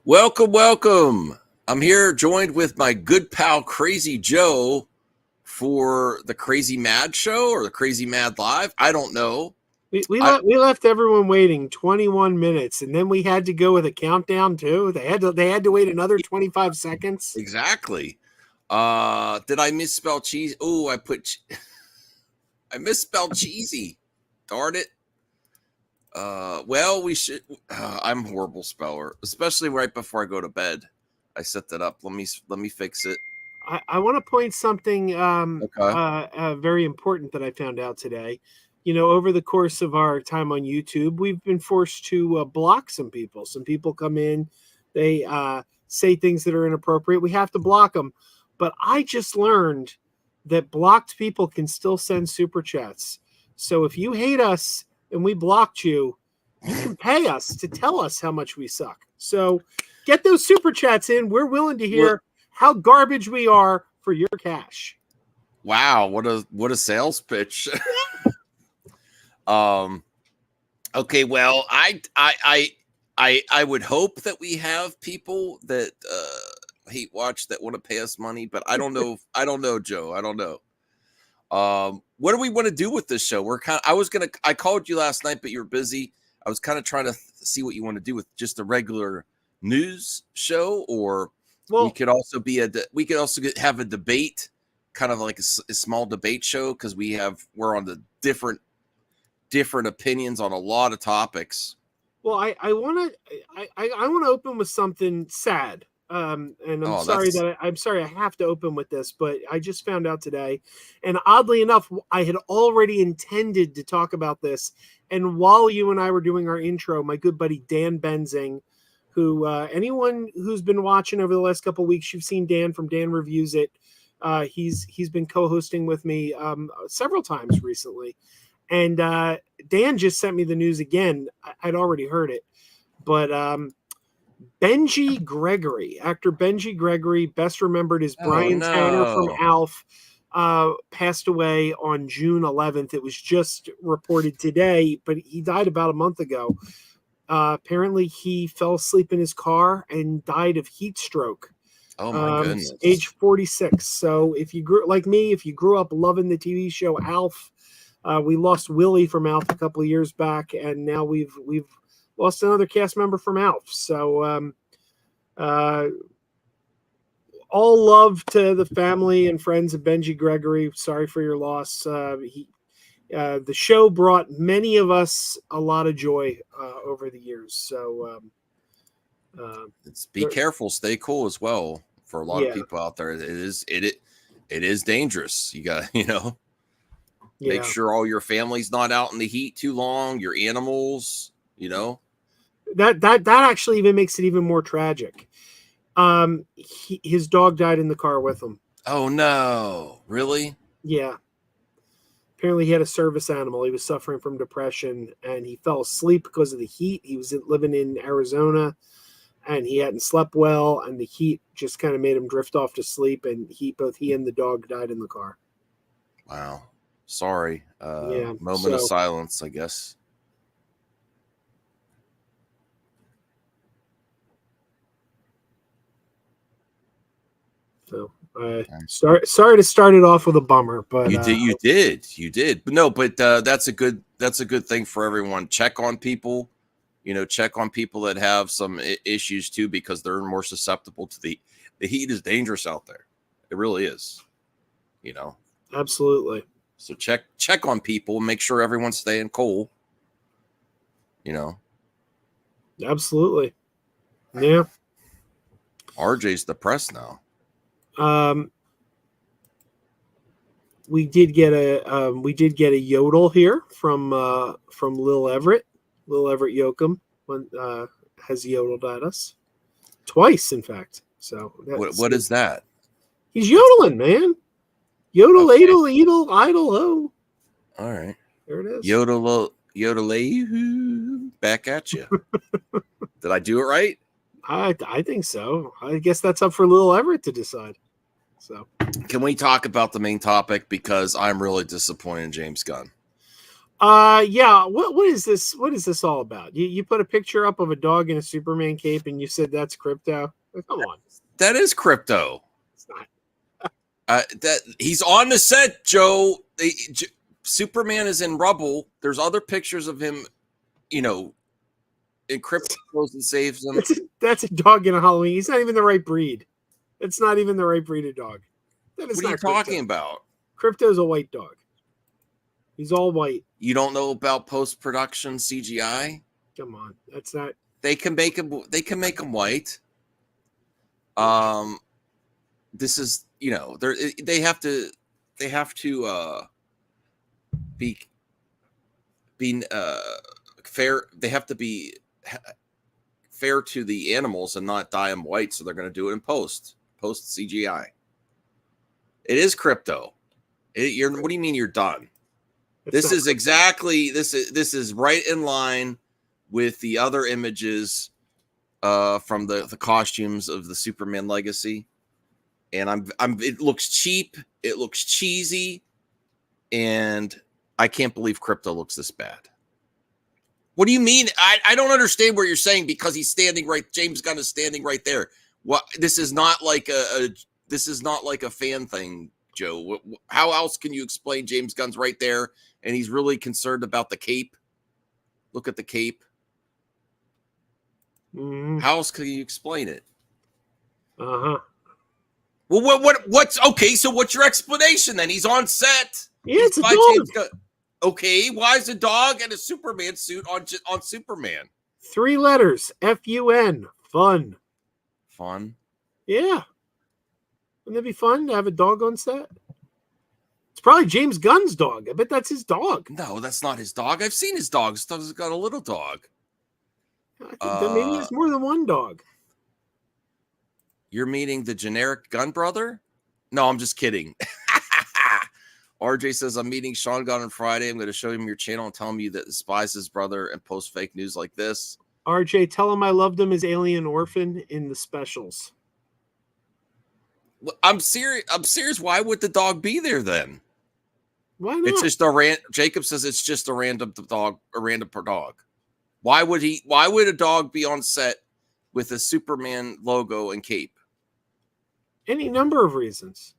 Welcome, welcome. I'm here joined with my good pal Crazy Joe for the Crazy Mad Show or the Crazy Mad Live. I don't know. We left everyone waiting 21 minutes, and then we had to go with a countdown too. They had to wait another 25 seconds. Exactly. Did I misspell cheese? Oh, I misspelled cheesy. Darn it. Well, we should. I'm a horrible speller, especially right before I go to bed. I set that up. Let me fix it. I want to point something Okay. very important that I found out today. You know, over the course of our time on YouTube, we've been forced to block some people. Some people come in, they say things that are inappropriate. We have to block them. But I just learned that blocked people can still send super chats. So if you hate us and we blocked you, you can pay us to tell us how much we suck. So get those super chats in. We're willing to hear how garbage we are for your cash. Wow, what a sales pitch. Okay, well, I would hope that we have people that hate watch that want to pay us money, but I don't know. I don't know, Joe. I don't know. What do we want to do with this show? I called you last night, but you were busy. I was kind of trying to see what you want to do with just a regular news show, or we could also have a debate, kind of like a small debate show, because we're on the different opinions on a lot of topics. Well, I want to open with something sad. And I'm sorry I have to open with this, but I just found out today, and oddly enough, I had already intended to talk about this. And while you and I were doing our intro, my good buddy Dan Benzing, who anyone who's been watching over the last couple of weeks, you've seen Dan from Dan Reviews It. He's been co-hosting with me several times recently. And Dan just sent me the news again. I'd already heard it. But Benji Gregory, actor Benji Gregory, best remembered as Brian Tanner from Alf, passed away on June 11th. It was just reported today, but he died about a month ago. Apparently, he fell asleep in his car and died of heat stroke. Oh, my goodness. Age 46. So if you grew up loving the TV show Alf, we lost Willie from Alf a couple of years back, and now we've lost another cast member from Alf. So all love to the family and friends of Benji Gregory. Sorry for your loss. The show brought many of us a lot of joy over the years. So be careful, stay cool as well for a lot of people out there. It is dangerous. You got make sure all your family's not out in the heat too long. Your animals, that actually even makes it even more tragic. His dog died in the car with him. Oh no! Really? Yeah. Apparently, he had a service animal. He was suffering from depression, and he fell asleep because of the heat. He was living in Arizona, and he hadn't slept well, and the heat just kind of made him drift off to sleep. And both he and the dog died in the car. Wow. Sorry. Moment of silence, I guess. So sorry to start it off with a bummer, but you did. But that's a good thing for everyone. Check on people, check on people that have some issues too, because they're more susceptible to the heat. Is dangerous out there. It really is. Absolutely. So check on people and make sure everyone's staying cool. Absolutely. Yeah. RJ's depressed now. We did get a yodel here from Lil Everett. Lil Everett Yoakum has yodeled at us twice, in fact. So what is that? He's yodeling, man. Yodel, adel, edel, idle, ho. All right. There it is. Yodel, back at you. Did I do it right? I think so. I guess that's up for Lil Everett to decide. So, can we talk about the main topic, because I'm really disappointed in James Gunn? Yeah. What is this? What is this all about? You put a picture up of a dog in a Superman cape, and you said that's Krypto. Come on, That is Krypto. it's not. That he's on the set, Joe. Superman is in rubble. There's other pictures of him, you know, and Krypto goes and saves him. That's a dog in a Halloween. He's not even the right breed. It's not even the right breed of dog. That is What are you not talking Krypto. about? Krypto's a white dog. He's all white. You don't know about post-production CGI? Come on, that's not. They can make him. They can make him white. This is, you know, they have to be fair. They have to be fair to the animals and not dye them white. So they're going to do it in post CGI. It is Krypto. What do you mean you're done? This is exactly this is right in line with the other images from the costumes of the Superman Legacy, and it looks cheap, it looks cheesy, and I can't believe Krypto looks this bad. What do you mean? I don't understand what you're saying, because he's standing right. James Gunn is standing right there. What? This is not like a fan thing, Joe. How else can you explain James Gunn's right there, and he's really concerned about the cape? Look at the cape. How else can you explain it? Uh-huh. Well, what's okay? So what's your explanation then? He's on set. Yeah, it's a dog. Okay, why is a dog in a Superman suit on Superman? 3 letters. F-U-N. Fun. Fun. Yeah. Wouldn't that be fun to have a dog on set? It's probably James Gunn's dog. I bet that's his dog. No, that's not his dog. I've seen his dog. His dog's got a little dog. I think that maybe it's more than one dog. You're meeting the generic Gunn brother? No, I'm just kidding. RJ says, I'm meeting Sean Gunn on Friday. I'm going to show him your channel and tell him you that despise his brother and post fake news like this. RJ, tell him I loved him as Alien Orphan in the specials. I'm serious. Why would the dog be there then? Why not? It's just Jacob says it's just a random dog. Why would a dog be on set with a Superman logo and cape? Any number of reasons.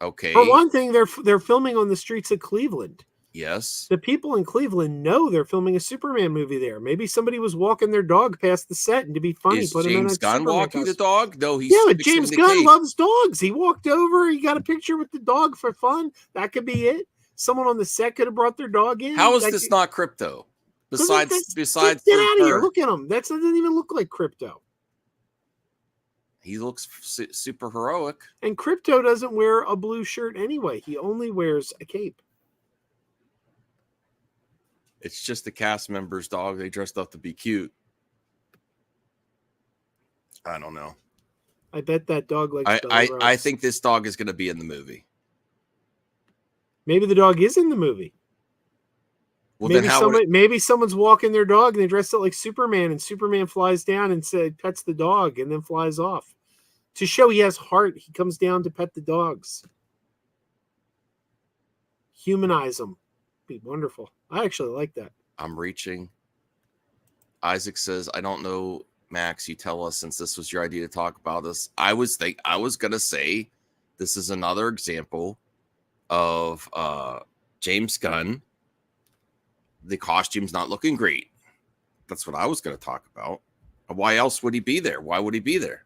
Okay. For one thing, they're filming on the streets of Cleveland. Yes. The people in Cleveland know they're filming a Superman movie there. Maybe somebody was walking their dog past the set, and to be funny, put him in a James Gunn Superman walking costume. the dog? No, he's but James Gunn cape. loves dogs. He walked over. He got a picture with the dog for fun. That could be it. Someone on the set could have brought their dog in. How is this not Krypto? Besides, get out of here. Look at him. That doesn't even look like Krypto. He looks super heroic. And Krypto doesn't wear a blue shirt anyway. He only wears a cape. It's just the cast member's dog. They dressed up to be cute. I don't know. I bet that dog likes I think this dog is going to be in the movie. Maybe the dog is in the movie. Well, maybe someone's walking their dog and they dress it like Superman, and Superman flies down and pets the dog and then flies off. To show he has heart, he comes down to pet the dogs. Humanize them. Be wonderful. I actually like that. I'm reaching. Isaac says, I don't know, Max, you tell us, since this was your idea to talk about this. I was gonna say this is another example of James Gunn. The costume's not looking great. That's what I was going to talk about. Why else would he be there? Why would he be there?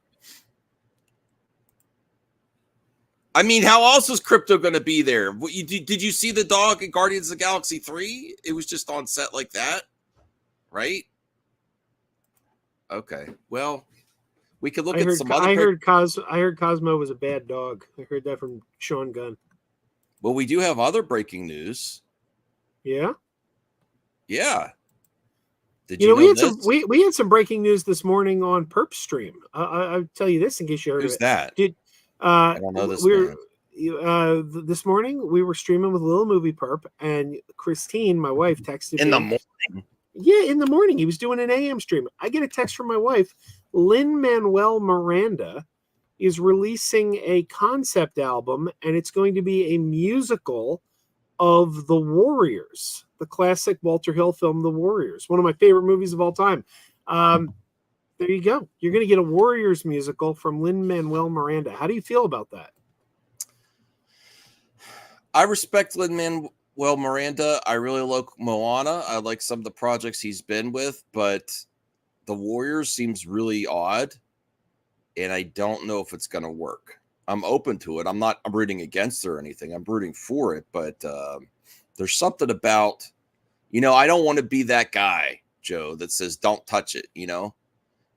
I mean, how else was Krypto going to be there? Did you see the dog in Guardians of the Galaxy 3? It was just on set like that, right? Okay. Well, we could look at some other. I heard Cosmo was a bad dog. I heard that from Sean Gunn. Well, we do have other breaking news. Yeah. Yeah. Did you know we had this? we had some breaking news this morning on Perp Stream. I'll tell you this in case you heard. Who's of it. that? I don't know this. This morning we were streaming with Little Movie Perp, and Christine, my wife, texted me in the morning. Yeah, in the morning. He was doing an AM stream. I get a text from my wife. Lin-Manuel Miranda is releasing a concept album, and it's going to be a musical of The Warriors. the classic Walter Hill film, The Warriors, one of my favorite movies of all time. There you go. You're going to get a Warriors musical from Lin-Manuel Miranda. How do you feel about that? I respect Lin-Manuel Miranda. I really like Moana. I like some of the projects he's been with, but the Warriors seems really odd, and I don't know if it's going to work. I'm open to it. I'm rooting against it or anything. I'm rooting for it, but there's something about, I don't want to be that guy, Joe, that says don't touch it,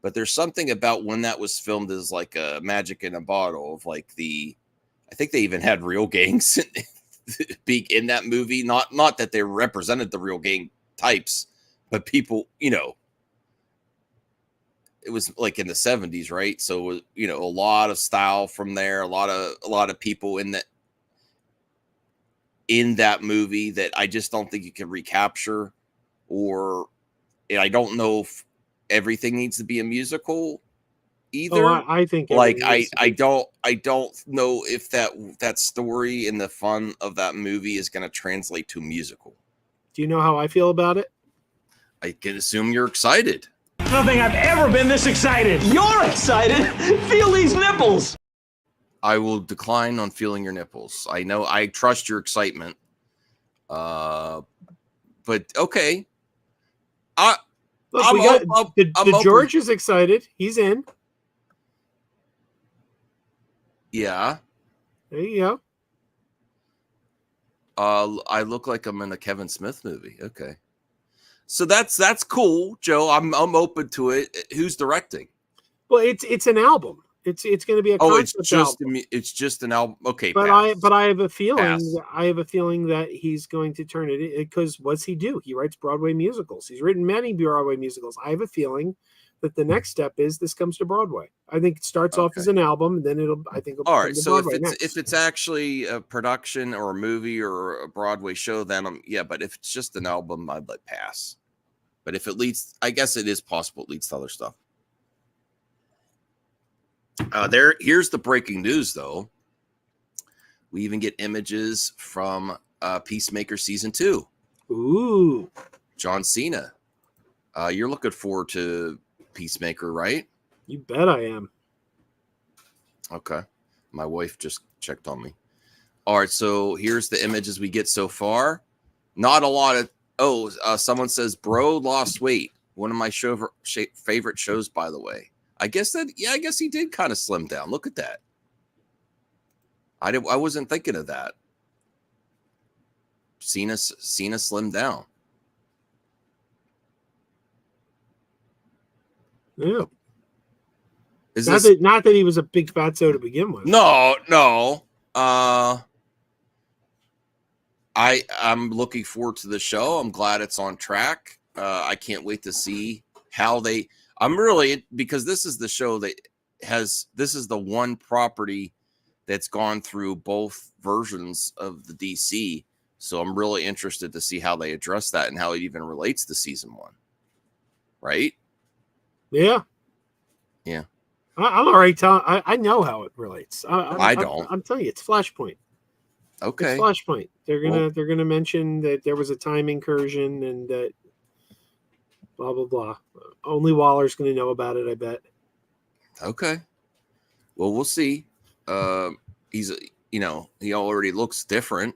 But there's something about when that was filmed as like a magic in a bottle of like I think they even had real gangs in that movie. Not that they represented the real gang types, but people, it was like in the 70s, right? So, a lot of style from there, a lot of people in that movie that I just don't think you can recapture, and I don't know if everything needs to be a musical either. I think like I don't know if that story and the fun of that movie is going to translate to musical. Do you know how I feel about it? I can assume you're excited. I don't think I've ever been this excited. You're excited? Feel these nipples. I will decline on feeling your nipples. I know, I trust your excitement. But okay. George is excited. He's in. Yeah. There you go. I look like I'm in a Kevin Smith movie. Okay. So that's cool, Joe. I'm open to it. Who's directing? Well, it's an album. It's going to be a concept album. It's just an album. Okay, but I have a feeling pass. I have a feeling that he's going to turn it, because what's he do? He writes Broadway musicals. He's written many Broadway musicals. I have a feeling that the next step is this comes to Broadway. I think it starts off as an album, and then it'll all right. So if it's actually a production or a movie or a Broadway show, then but if it's just an album, I'd let pass. But if it leads, I guess it is possible it leads to other stuff. Here's the breaking news, though. We even get images from Peacemaker season 2. Ooh, John Cena. You're looking forward to Peacemaker, right? You bet I am. Okay. My wife just checked on me. All right, so here's the images we get so far. Not a lot of. Someone says, bro lost weight. One of my favorite shows, by the way. I guess he did kind of slim down. Look at that. I wasn't thinking of that. Cena slimmed down. Yeah. Not that he was a big fatso to begin with. No. I'm looking forward to the show. I'm glad it's on track. I can't wait to see how because this is the show this is the one property that's gone through both versions of the DC. So I'm really interested to see how they address that and how it even relates to season 1. Right? Yeah. Yeah. I'm already telling. I know how it relates. I don't. I'm telling you, it's Flashpoint. Okay. It's Flashpoint. They're gonna mention that there was a time incursion and that blah blah blah. Only Waller's gonna know about it, I bet. Okay. Well, we'll see. He's he already looks different,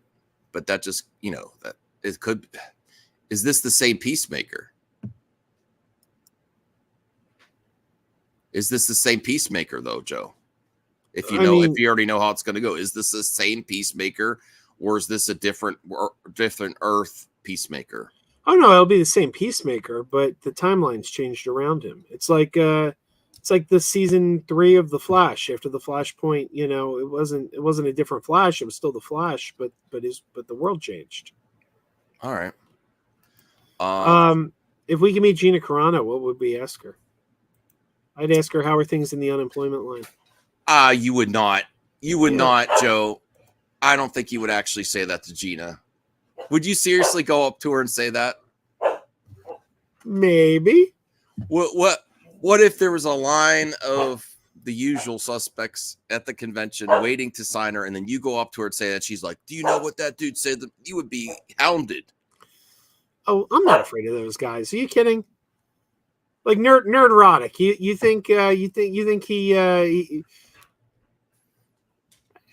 but that just that it could. Is this the same Peacemaker? Is this the same Peacemaker though, Joe? If you already know how it's going to go, is this the same Peacemaker, or is this a different Earth Peacemaker? Oh no, it'll be the same Peacemaker, but the timeline's changed around him. It's like the season 3 of the Flash. After the Flashpoint, it wasn't a different Flash. It was still the Flash, but the world changed. All right. If we can meet Gina Carano, what would we ask her? I'd ask her, how are things in the unemployment line? You would not. You would not, Joe. I don't think you would actually say that to Gina. Would you seriously go up to her and say that? Maybe. What if there was a line of the usual suspects at the convention waiting to sign her, and then you go up to her and say that? She's like, do you know what that dude said? You would be hounded. Oh, I'm not afraid of those guys. Are you kidding? Like nerderotic. You think he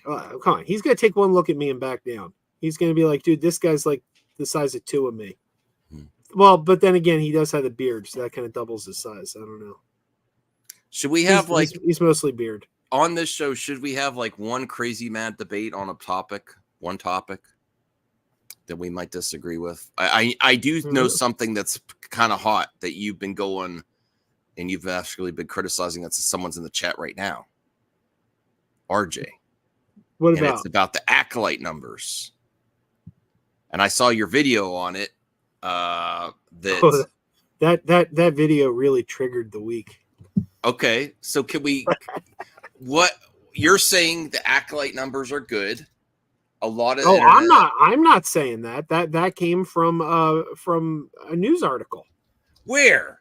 come on, he's gonna take one look at me and back down. He's gonna be like, dude, this guy's like the size of two of me. Well, but then again, he does have a beard, so that kind of doubles his size. I don't know. Should we have he's mostly beard on this show? Should we have like one crazy mad debate on a topic, one topic that we might disagree with? I do know something that's kind of hot that you've been going and you've actually been criticizing. That's someone's in the chat right now. RJ. What about? It's about the Acolyte numbers. And I saw your video on it. That video really triggered the week. Okay, so can we? What you're saying? The Acolyte numbers are good. A lot of I'm not saying that. That came from a news article. Where?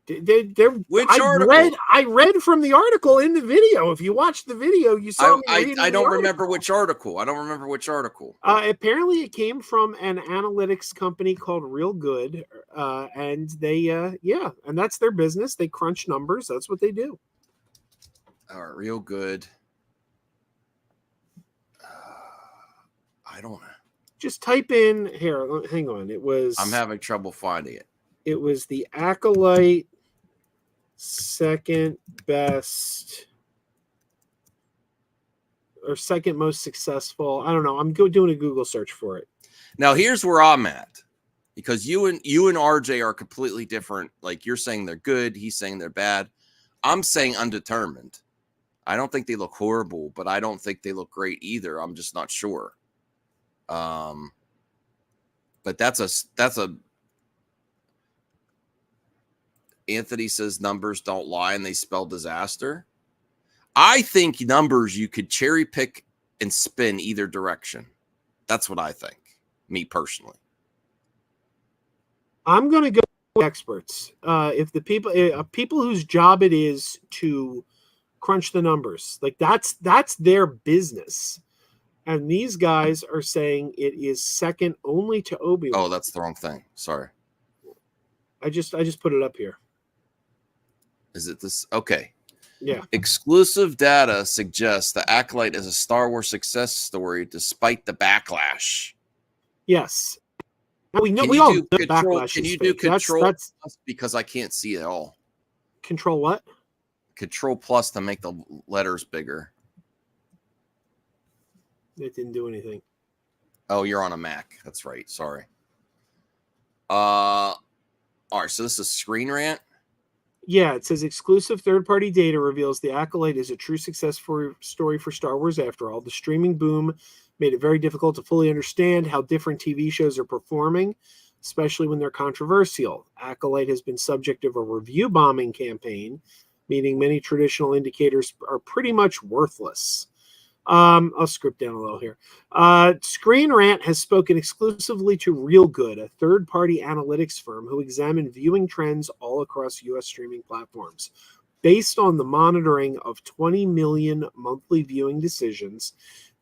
Which article? I read from the article in the video. If you watched the video, you saw I don't remember which article. I don't remember which article. Apparently, it came from an analytics company called Real Good, and they, and that's their business. They crunch numbers. That's what they do. All right, Real Good. I don't know. Just type in here. Hang on. It was. I'm having trouble finding it. It was the Acolyte second best or second most successful. I don't know. I'm doing a Google search for it. Now here's where I'm at, because you and RJ are completely different. Like, you're saying they're good, he's saying they're bad. I'm saying undetermined. I don't think they look horrible, but I don't think they look great either. I'm just not sure. But that's a Anthony says numbers don't lie and they spell disaster. I think numbers you could cherry pick and spin either direction. That's what I think, me personally. I'm going to go with experts. If the people whose job it is to crunch the numbers, like that's their business. And these guys are saying it is second only to Obi-Wan. Oh, that's the wrong thing. Sorry. I just put it up here. Is it this? Okay. Yeah. Exclusive data suggests the Acolyte is a Star Wars success story despite the backlash. Yes. We know we all know backlash. Can you do Control Plus, because I can't see it all? Control what? Control Plus to make the letters bigger. It didn't do anything. Oh, you're on a Mac. That's right. Sorry. All right. So this is Screen Rant. Yeah, it says exclusive third-party data reveals The Acolyte is a true success story for Star Wars after all. The streaming boom made it very difficult to fully understand how different TV shows are performing, especially when they're controversial. Acolyte has been subject of a review bombing campaign, meaning many traditional indicators are pretty much worthless. I'll script down a little here. Screen Rant has spoken exclusively to Real Good, a third-party analytics firm who examined viewing trends all across U.S. streaming platforms. Based on the monitoring of 20 million monthly viewing decisions,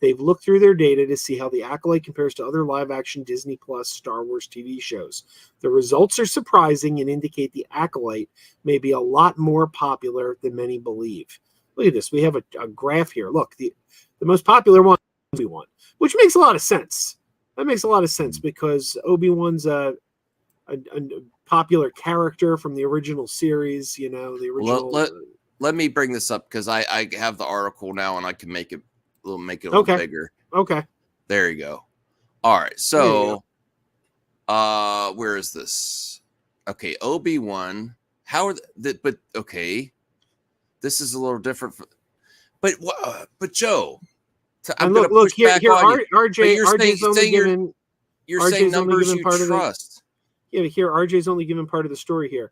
they've looked through their data to see how The Acolyte compares to other live-action Disney Plus Star Wars TV shows. The results are surprising and indicate The Acolyte may be a lot more popular than many believe. Look at this. We have a graph here. Look, the most popular one is Obi-Wan, which makes a lot of sense. That makes a lot of sense because Obi-Wan's a popular character from the original series. You know, the original. Let me bring this up because I have the article now and I can make it a little bigger. Okay. There you go. All right. So, where is this? Okay, Obi-Wan. How are but okay. This is a little different. But Joe, I'm going to push back on you. RJ, you're saying numbers you trust. Yeah, here RJ's only given part of the story here.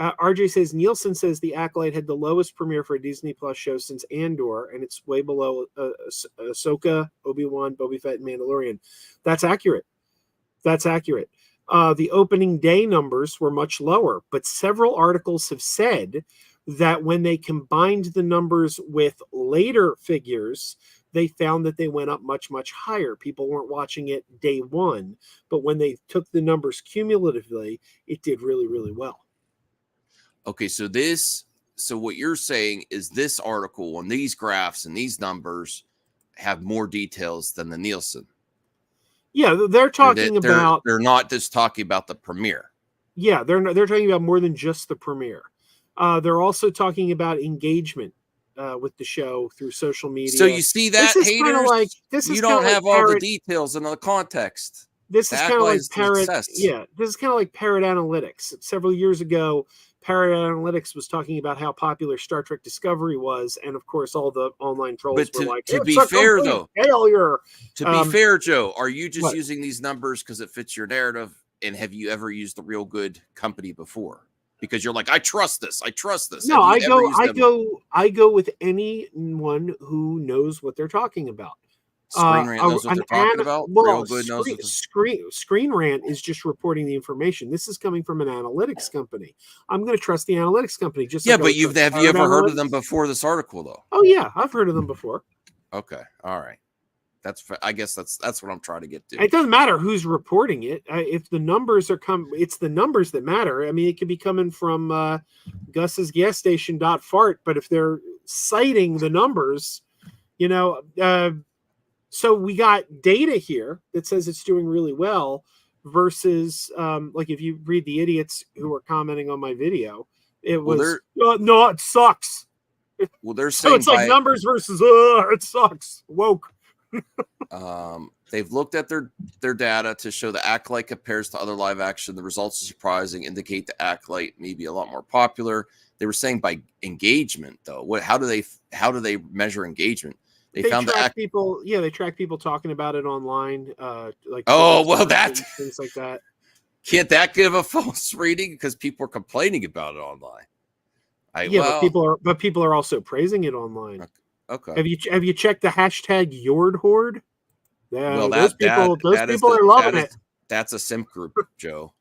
RJ says Nielsen says The Acolyte had the lowest premiere for a Disney Plus show since Andor, and it's way below Ahsoka, Obi-Wan, Boba Fett, and Mandalorian. That's accurate. The opening day numbers were much lower, but several articles have said that when they combined the numbers with later figures, they found that they went up much, much higher. People weren't watching it day one, but when they took the numbers cumulatively, it did really, really well. Okay, so what you're saying is this article and these graphs and these numbers have more details than the Nielsen. Yeah, they're talking about. They're not just talking about the premiere. Yeah, they're talking about more than just the premiere. They're also talking about engagement with the show through social media. So you see that, this is haters, like, this is you don't have like all the details in the context. This is kind of like Parrot. Success. Yeah, this is kind of like Parrot Analytics. Several years ago, Parrot Analytics was talking about how popular Star Trek Discovery was, and of course, all the online trolls were like, to be fair, though, failure. To be fair, Joe, are you just using these numbers because it fits your narrative? And have you ever used the Real Good company before? Because you're like, I trust this. I trust this. No, I go with anyone who knows what they're talking about. Screen Rant knows what they're talking about. Real Good knows what Screen Rant is just reporting the information. This is coming from an analytics company. I'm going to trust the analytics company. Just but have you ever heard of them before this article, though? Oh yeah, I've heard of them before. Okay, all right. I guess that's what I'm trying to get to. It doesn't matter who's reporting it. If the numbers are it's the numbers that matter. I mean, it could be coming from Gus's gas station .fart, but if they're citing the numbers, so we got data here that says it's doing really well versus like if you read the idiots who were commenting on my video, it was no, it sucks. Well, they're saying so it's like numbers versus it sucks. Woke. They've looked at their data to show the Acolyte compares to other live action. The results are surprising, indicate the Acolyte may be a lot more popular. They were saying by engagement, though. How do they measure engagement? They found track people. Yeah, they track people talking about it online. Like things like that. Can't that give a false reading because people are complaining about it online? But people are also praising it online. Okay. Have you checked the hashtag Yord Horde? Well, those people are loving it. That's a simp group, Joe.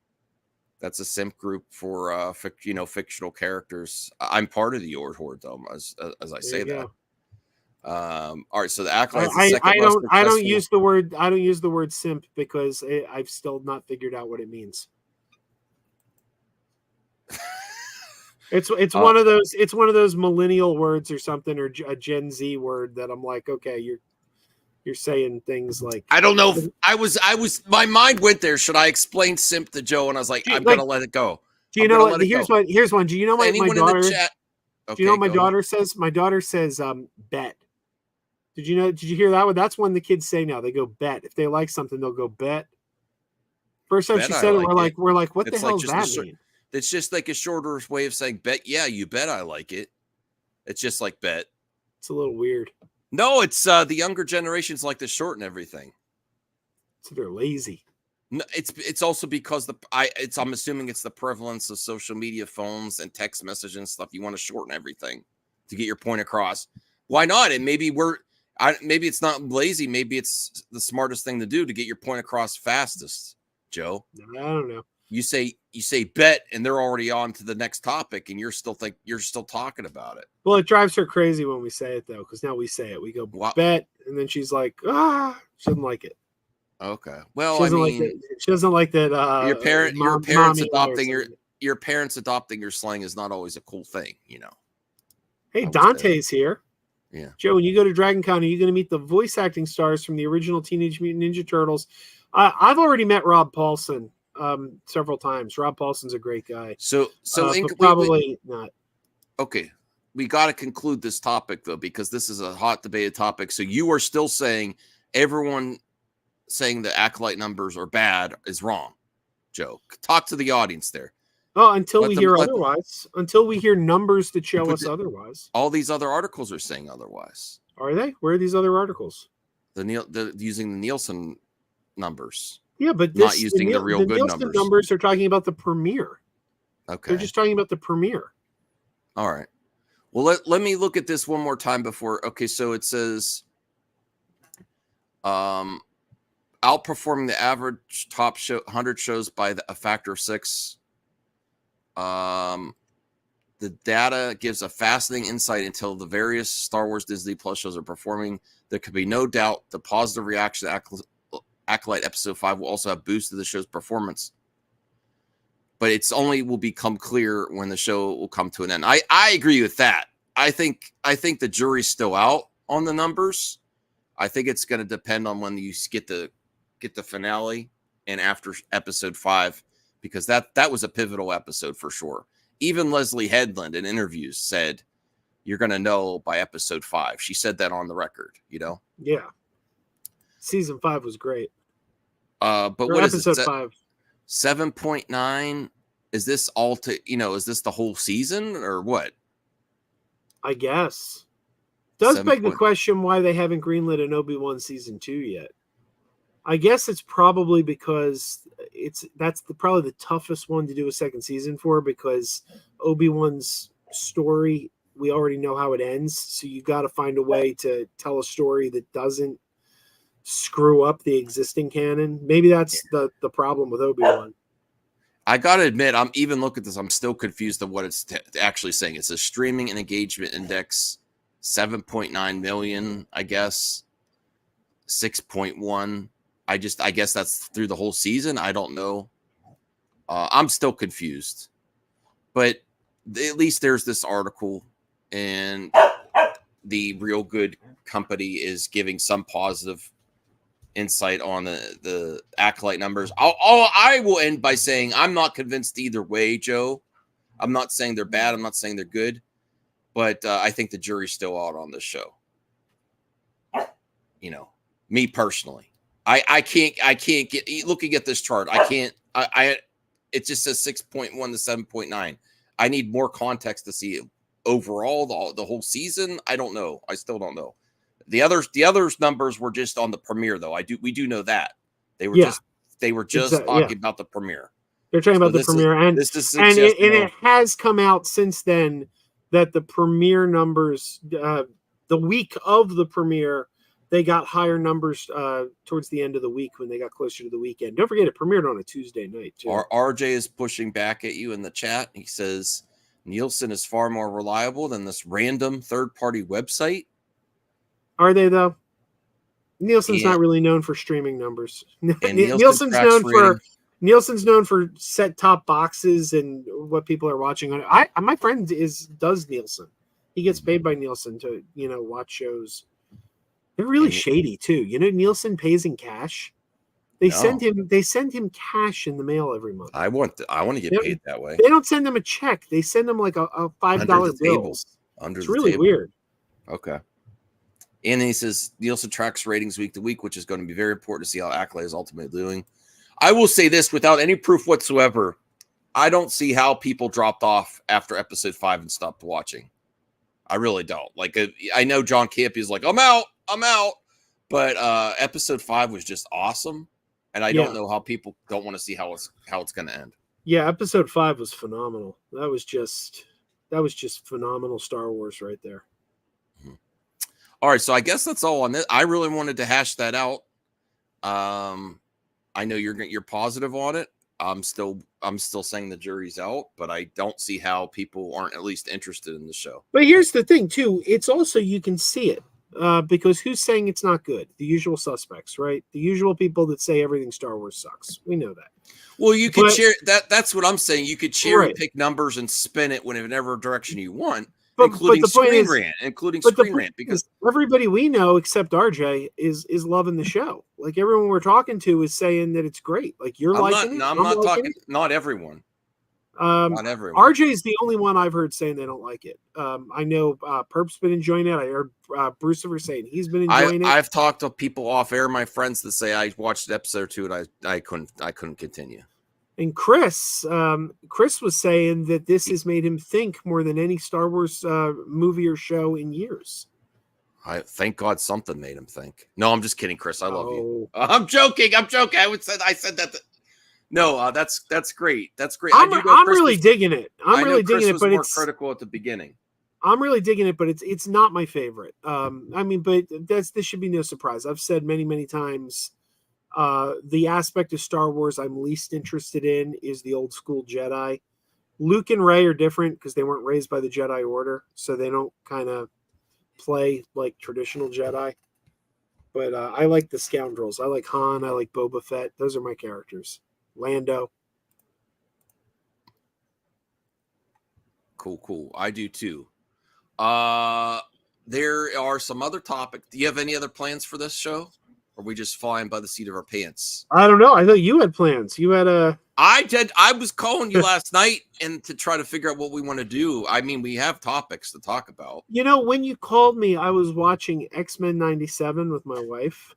That's a simp group for fictional characters. I'm part of the Yord Horde, though, as I say that. All right, so the Acolyte. I don't use the word simp because I've still not figured out what it means. It's one of those millennial words or something, or a Gen Z word that I'm like, okay, you're saying things like, I don't know. My mind went there. Should I explain simp to Joe? And I was like, I'm gonna let it go. Do you know what? Here's one. Do you know what my daughter? Do you know what my daughter says? My daughter says, bet. Did you hear that one? That's when the kids say now. They go bet. If they like something, they'll go bet. First time she said it, we're like, what the hell does that mean? It's just like a shorter way of saying bet. Yeah, you bet I like it. It's just like bet. It's a little weird. No, it's the younger generations like to shorten everything. So they're lazy. No, it's also because I'm assuming it's the prevalence of social media, phones, and text message and stuff. You want to shorten everything to get your point across. Why not? And maybe maybe it's not lazy. Maybe it's the smartest thing to do to get your point across fastest, Joe. I don't know. You say bet, and they're already on to the next topic, and you're still talking about it. Well, it drives her crazy when we say it though, because now we say it. We go bet, and then she's like, she doesn't like it. Okay. Well, she doesn't like that. Your parents adopting your slang is not always a cool thing, Hey, Dante's here. Yeah. Joe, when you go to Dragon Con, are you going to meet the voice acting stars from the original Teenage Mutant Ninja Turtles? I've already met Rob Paulson several times. Rob Paulson's a great guy. So probably not. Okay. We got to conclude this topic, though, because this is a hot debated topic. So you are still saying everyone saying the Acolyte numbers are bad is wrong, Joe. Talk to the audience there. Oh, until we hear otherwise. Until we hear numbers that show us otherwise. All these other articles are saying otherwise. Are they? Where are these other articles? Using the Nielsen numbers. Yeah, but not using the Real Good Nielsen numbers. Numbers are talking about the premiere. Okay. They're just talking about the premiere. All right. Well, let me look at this one more time before. Okay, so it says outperforming the average top 100 shows by a factor of 6. The data gives a fascinating insight until the various Star Wars Disney Plus shows are performing. There could be no doubt the positive reaction to Acolyte Episode 5 will also have boosted the show's performance. But it's only will become clear when the show will come to an end. I agree with that. I think the jury's still out on the numbers. I think it's going to depend on when you get the finale and after Episode 5, because that was a pivotal episode for sure. Even Leslie Headland in interviews said, you're going to know by Episode 5. She said that on the record, Yeah. Season 5 was great. But what is Episode 5? 7.9. Is this is this the whole season or what? I guess. Does beg the 7. question why they haven't greenlit an Obi-Wan Season 2 yet. I guess it's probably because that's probably the toughest one to do a second season for, because Obi-Wan's story, we already know how it ends. So you got to find a way to tell a story that doesn't screw up the existing canon. Maybe that's the problem with Obi-Wan. I got to admit, I'm even looking at this, I'm still confused of what it's actually saying. It's a streaming and engagement index, 7.9 million, I guess, 6.1. I guess that's through the whole season. I don't know. I'm still confused, but at least there's this article, and the Real Good Company is giving some positive insight on the Acolyte numbers. I will end by saying I'm not convinced either way, Joe. I'm not saying they're bad. I'm not saying they're good, but I think the jury's still out on this show. Me personally. I can't get looking at this chart. I can't. It just says 6.1 to 7.9. I need more context to see overall the whole season. I don't know. I still don't know. The others numbers were just on the premiere though. We do know that they were just talking about the premiere. They're talking about the premiere, and it has come out since then that the premiere numbers, the week of the premiere, they got higher numbers towards the end of the week when they got closer to the weekend. Don't forget, it premiered on a Tuesday night, too. RJ is pushing back at you in the chat. He says, Nielsen is far more reliable than this random third-party website. Are they, though? Nielsen's not really known for streaming numbers. Nielsen's known for set-top boxes and what people are watching on it. My friend does Nielsen. He gets paid by Nielsen to, watch shows. They're really shady too. Nielsen pays in cash. They send him cash in the mail every month. I want to get paid that way. They don't send him a check. They send him like a $5 bill. It's really weird. Okay. And then he says Nielsen tracks ratings week to week, which is going to be very important to see how Acolyte is ultimately doing. I will say this without any proof whatsoever. I don't see how people dropped off after Episode 5 and stopped watching. I really don't. I know John Campy is like, I'm out. But Episode 5 was just awesome, and I don't know how people don't want to see how it's going to end. Yeah, Episode 5 was phenomenal. That was just phenomenal Star Wars right there. Mm-hmm. All right, so I guess that's all on this. I really wanted to hash that out. I know you're positive on it. I'm still saying the jury's out, but I don't see how people aren't at least interested in the show. But here's the thing, too. It's also you can see it. Because who's saying it's not good? The usual suspects, right? The usual people that say everything Star Wars sucks. We know that. Well, you could share that. That's what I'm saying. You could cherry pick numbers and spin it whatever direction you want, including Screen Rant, because everybody we know except RJ is loving the show. Like everyone we're talking to is saying that it's great. Like you're liking it. No, I'm not talking. Not everyone. Not everyone. RJ is the only one I've heard saying they don't like it. I know Perp's been enjoying it. I heard Brucifer saying he's been enjoying it. I've talked to people off air, my friends, that say I watched episode 2 and I couldn't continue. And Chris was saying that this has made him think more than any Star Wars movie or show in years. I thank God something made him think. No, I'm just kidding, Chris. I love you. I'm joking. I said that. No, that's great. That's great. I'm really digging it. I'm really digging it, but it's more critical at the beginning. I'm really digging it, but it's not my favorite. But this should be no surprise. I've said many times, the aspect of Star Wars I'm least interested in is the old school Jedi. Luke and Rey are different because they weren't raised by the Jedi Order, so they don't kind of play like traditional Jedi. But I like the scoundrels. I like Han. I like Boba Fett. Those are my characters. Lando. Cool. I do too. There are some other topics. Do you have any other plans for this show? Or are we just flying by the seat of our pants? I don't know. I thought you had plans. You had a. I did. I was calling you last night and to try to figure out what we want to do. I mean, we have topics to talk about. You know, when you called me, I was watching X-Men 97 with my wife.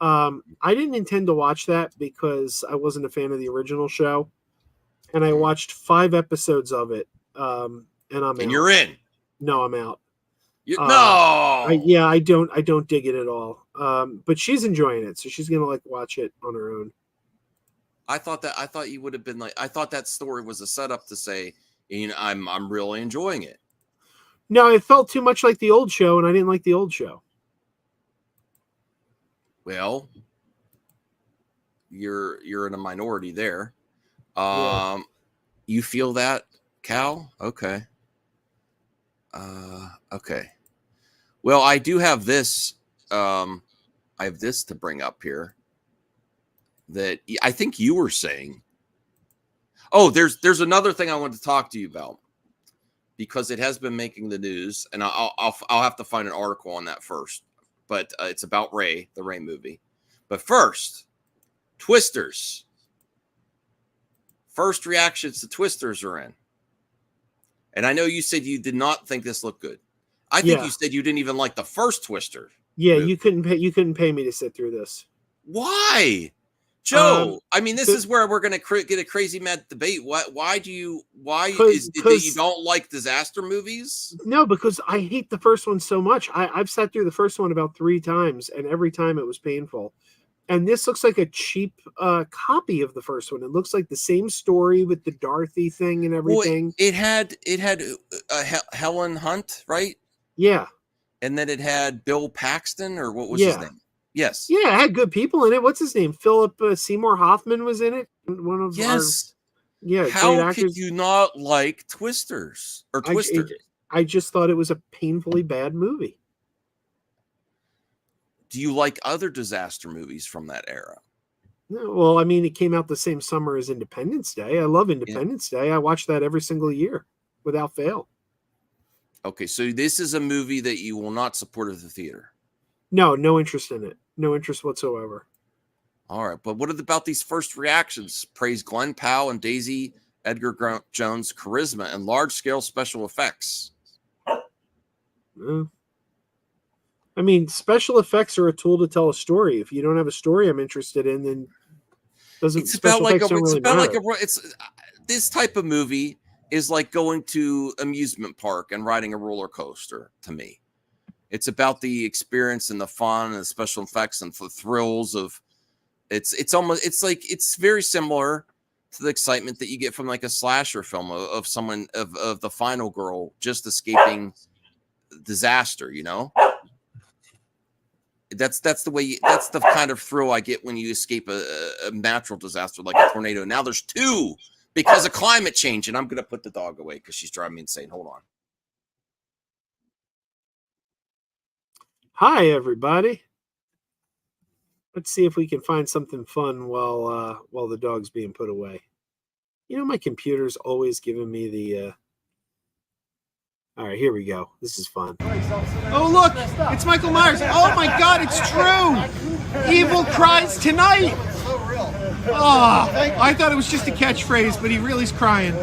I didn't intend to watch that because I wasn't a fan of the original show. And I watched 5 episodes of it. And I'm out. You're in. No, I'm out. No. I don't dig it at all. But she's enjoying it, so she's gonna like watch it on her own. I thought you would have been like, I thought that story was a setup to say, you know, I'm really enjoying it. No, it felt too much like the old show, and I didn't like the old show. Well, you're in a minority there. You feel that, Cal? Okay. Okay. Well, I do have this. I have this to bring up here that I think you were saying. Oh, there's another thing I wanted to talk to you about because it has been making the news, and I'll have to find an article on that first. But it's about Ray, the Ray movie. But first, Twisters. First reactions to Twisters are in. And I know you said you did not think this looked good. I think you said you didn't even like the first Twister. Yeah, movie. You couldn't pay me to sit through this. Why? Joe, I mean, this is where we're going to get a crazy mad debate. Why is it that you don't like disaster movies? No, because I hate the first one so much. I've sat through the first one about 3 times, and every time it was painful. And this looks like a cheap copy of the first one. It looks like the same story with the Dorothy thing and everything. Well, it had Helen Hunt, right? Yeah. And then it had Bill Paxton, or what was his name? Yes. Yeah, it had good people in it. What's his name? Philip Seymour Hoffman was in it. One of How could you not like Twisters or Twister? I just thought it was a painfully bad movie. Do you like other disaster movies from that era? Well, I mean, it came out the same summer as Independence Day. I love Independence Day. I watch that every single year without fail. Okay, so this is a movie that you will not support at the theater. No interest in it. No interest whatsoever. All right, but what about these first reactions? Praise Glenn Powell and Daisy Edgar Jones' charisma and large-scale special effects. I mean, special effects are a tool to tell a story. If you don't have a story I'm interested in, then this type of movie is like going to amusement park and riding a roller coaster to me. It's about the experience and the fun and the special effects and the thrills of it's very similar to the excitement that you get from like a slasher film of someone of the final girl just escaping disaster, you know? That's the kind of thrill I get when you escape a natural disaster like a tornado. Now there's 2 because of climate change, and I'm going to put the dog away because she's driving me insane. Hold on. Hi, everybody. Let's see if we can find something fun while the dog's being put away. You know, my computer's always giving me the... All right, here we go. This is fun. Oh, look! It's Michael Myers. Oh, my God, it's true! Evil cries tonight! Oh, I thought it was just a catchphrase, but he really's crying.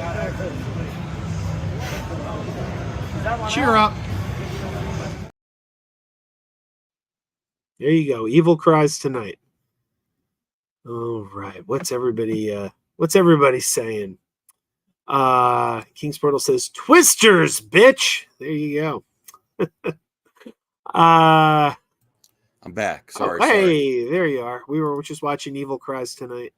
Cheer up. There you go. Evil cries tonight. All right. What's everybody saying? King's Portal says Twisters, bitch. There you go. I'm back. Sorry. Hey, there you are. We were just watching Evil Cries tonight.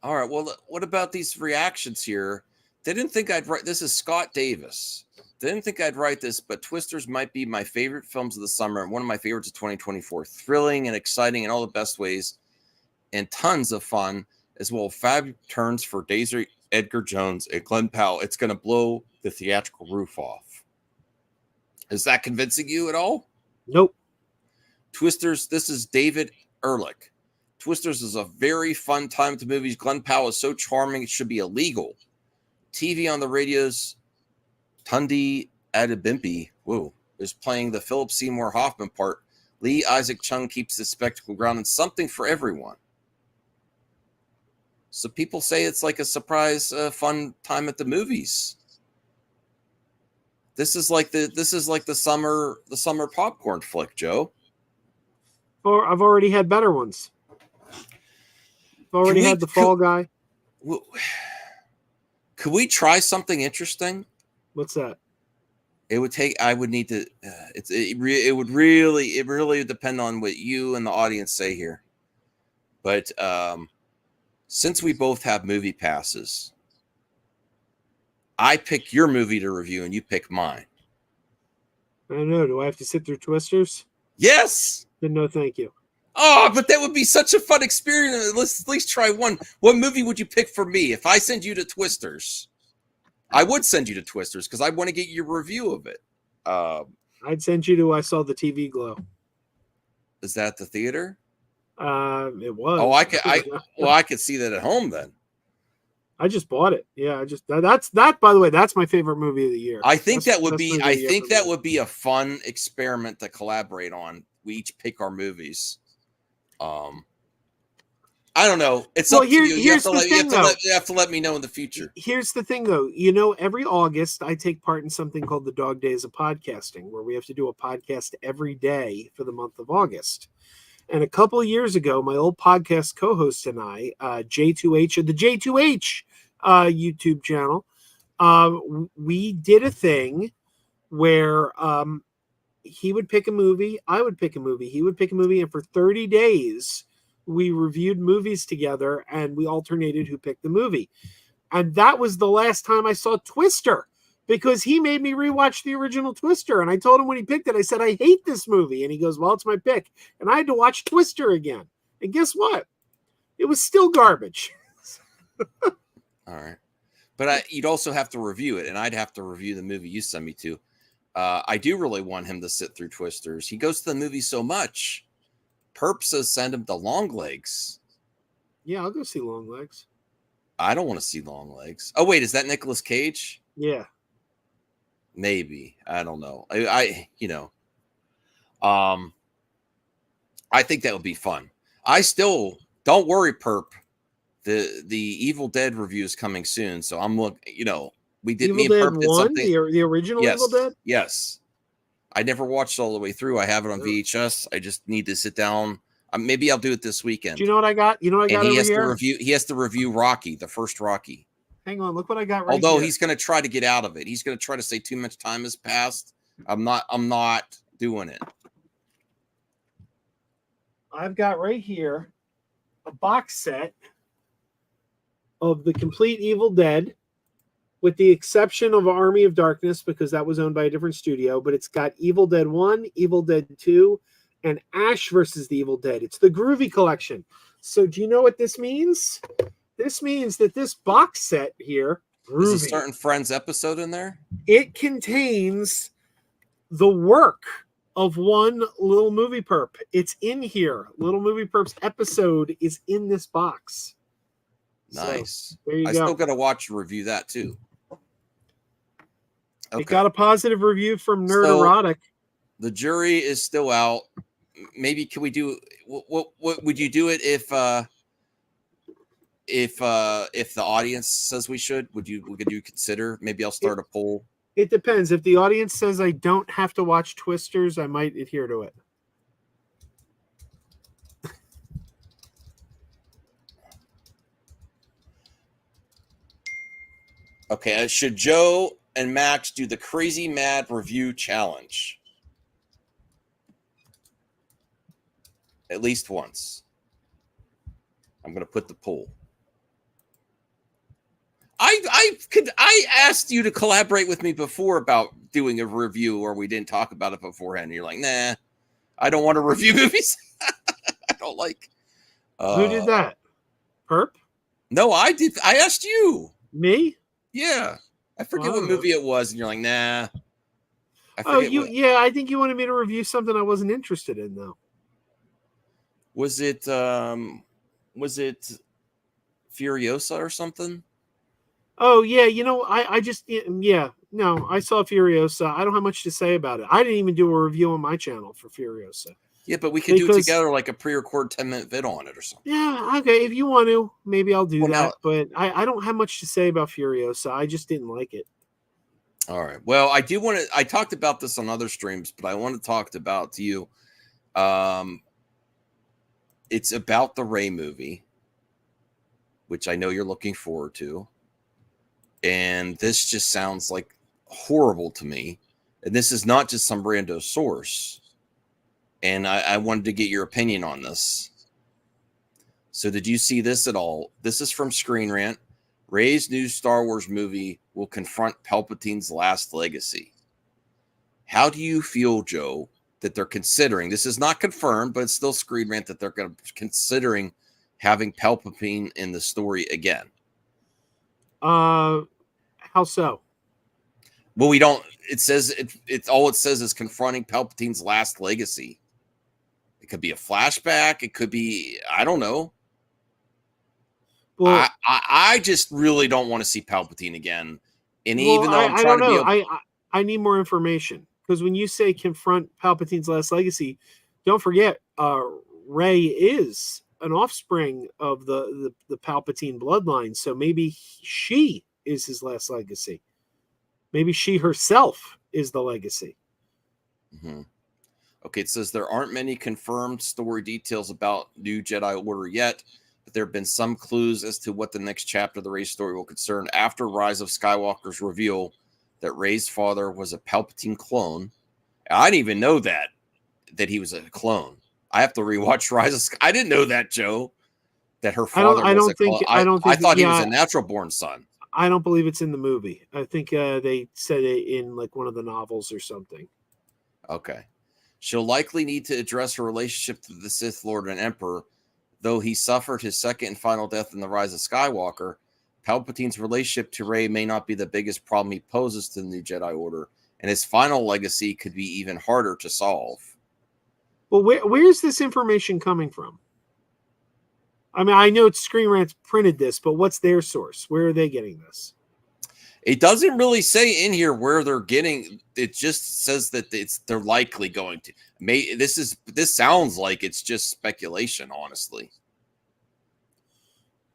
All right. Well, what about these reactions here? They didn't think I'd write. This is Scott Davis. Didn't think I'd write this, but Twisters might be my favorite films of the summer and one of my favorites of 2024. Thrilling and exciting in all the best ways and tons of fun, as well as fab turns for Daisy Edgar Jones and Glenn Powell. It's going to blow the theatrical roof off. Is that convincing you at all? Nope. Twisters, this is David Ehrlich. Twisters is a very fun time at the movies. Glenn Powell is so charming, it should be illegal. TV on the radios, Tundi Adebimpe, is playing the Philip Seymour Hoffman part. Lee Isaac Chung keeps the spectacle grounded. Something for everyone. So people say it's like a surprise, fun time at the movies. This is like the summer popcorn flick, Joe. Or I've already had better ones. I've already had the Fall Guy. Could we try something interesting? What's that? It would take. I would need to. It would really depend on what you and the audience say here. But since we both have movie passes, I pick your movie to review and you pick mine. I don't know. Do I have to sit through Twisters? Yes. Then no, thank you. Oh, but that would be such a fun experience. Let's at least try one. What movie would you pick for me if I send you to Twisters? I would send you to Twisters because I want to get your review of it. I'd send you to I Saw the TV Glow. Is that the theater? It was. Oh, I could see that at home then. I just bought it. Yeah, that's by the way, that's my favorite movie of the year. I think that would be a fun experiment to collaborate on. We each pick our movies. I don't know. It's up to you. You have to let me know in the future. Here's the thing, though. Every August I take part in something called the Dog Days of Podcasting, where we have to do a podcast every day for the month of August. And a couple of years ago, my old podcast co-host and I, J2H of the J2H YouTube channel, we did a thing where he would pick a movie, I would pick a movie, he would pick a movie, and for 30 days, we reviewed movies together, and we alternated who picked the movie. And that was the last time I saw Twister, because he made me rewatch the original Twister. And I told him when he picked it, I said, I hate this movie. And he goes, well, it's my pick. And I had to watch Twister again. And guess what? It was still garbage. All right. But you'd also have to review it, and I'd have to review the movie you sent me to. I do really want him to sit through Twisters. He goes to the movie so much. Perp says send him to Long Legs. Yeah, I'll go see Long Legs. I don't want to see Long Legs. Oh, wait, is that Nicolas Cage? Yeah. Maybe. I don't know. I think that would be fun. I still don't worry, Perp. The Evil Dead review is coming soon, so I'm we did Evil me and Dead Perp did 1? something. The original Evil Dead? Yes. I never watched all the way through. I have it on VHS. I just need to sit down. Maybe I'll do it this weekend. Do you know what I got? He has to review Rocky, the first Rocky. Hang on, look what I got right Although here. he's going to try to get out of it. He's going to try to say too much time has passed. I'm not doing it. I've got right here a box set of the complete Evil Dead, with the exception of Army of Darkness, because that was owned by a different studio, but it's got Evil Dead 1, Evil Dead 2, and Ash versus the Evil Dead. It's the Groovy Collection. So do you know what this means? This means that this box set here, Groovy, is a certain Friends episode in there? It contains the work of one Little Movie Perp. It's in here. Little Movie Perp's episode is in this box. Nice. So, there you go. Still got to watch and review that too. Okay. It got a positive review from Nerd Erotic. The jury is still out. Maybe can we do? What would you do it if the audience says we should? Would you consider? Maybe I'll start a poll. It depends. If the audience says I don't have to watch Twisters, I might adhere to it. Okay, should Joe and Max do the Crazy Mad Review Challenge? At least once. I'm going to put the poll. I asked you to collaborate with me before about doing a review, or we didn't talk about it beforehand. And you're like, nah, I don't want to review movies. I don't like. Who did that? Perp? No, I did. I asked you. Me? Yeah. I forget Well, I what don't know. movie it was, and you're like, nah. I Oh, forget what. yeah. I think you wanted me to review something I wasn't interested in, though. Was it Furiosa or something? Oh, yeah. I just, yeah. No, I saw Furiosa. I don't have much to say about it. I didn't even do a review on my channel for Furiosa. Yeah, but we could do it Because, together, like a pre-record 10-minute vid on it or something. yeah, okay. If you want to, maybe I'll do Well, now, that. But I don't have much to say about Furiosa. I just didn't like it. all right. Well, I do want to. I talked about this on other streams, but I want to talk about to you. It's about the Ray movie, which I know you're looking forward to, and this just sounds like horrible to me. And this is not just some rando source. And I wanted to get your opinion on this. So, did you see this at all? This is from Screen Rant. Ray's new Star Wars movie will confront Palpatine's last legacy. How do you feel, Joe, that they're considering? This is not confirmed, but it's still Screen Rant that they're considering having Palpatine in the story again. How so? Well, we don't. It says it's all it says is confronting Palpatine's last legacy. It could be a flashback. It could be, I don't know. Well, I just really don't want to see Palpatine again. And well, even though I'm I trying don't to know. be I need more information, because when you say confront Palpatine's last legacy, don't forget, Rey is an offspring of the Palpatine bloodline. So maybe she is his last legacy. Maybe she herself is the legacy. Mm-hmm. Okay, it says there aren't many confirmed story details about New Jedi Order yet, but there have been some clues as to what the next chapter of the Rey story will concern after Rise of Skywalker's reveal that Rey's father was a Palpatine clone. I didn't even know that he was a clone. I have to rewatch Rise of Skywalker. I didn't know that, Joe, that her father was a clone. I thought he was a natural-born son. I don't believe it's in the movie. I think they said it in like one of the novels or something. Okay. She'll likely need to address her relationship to the Sith Lord and Emperor. Though he suffered his second and final death in the Rise of Skywalker, Palpatine's relationship to Rey may not be the biggest problem he poses to the New Jedi Order, and his final legacy could be even harder to solve. Well, where's this information coming from? I mean, I know it's Screen Rant printed this, but what's their source? Where are they getting this? It doesn't really say in here where they're getting. It just says that they're likely going to. This sounds like it's just speculation, honestly.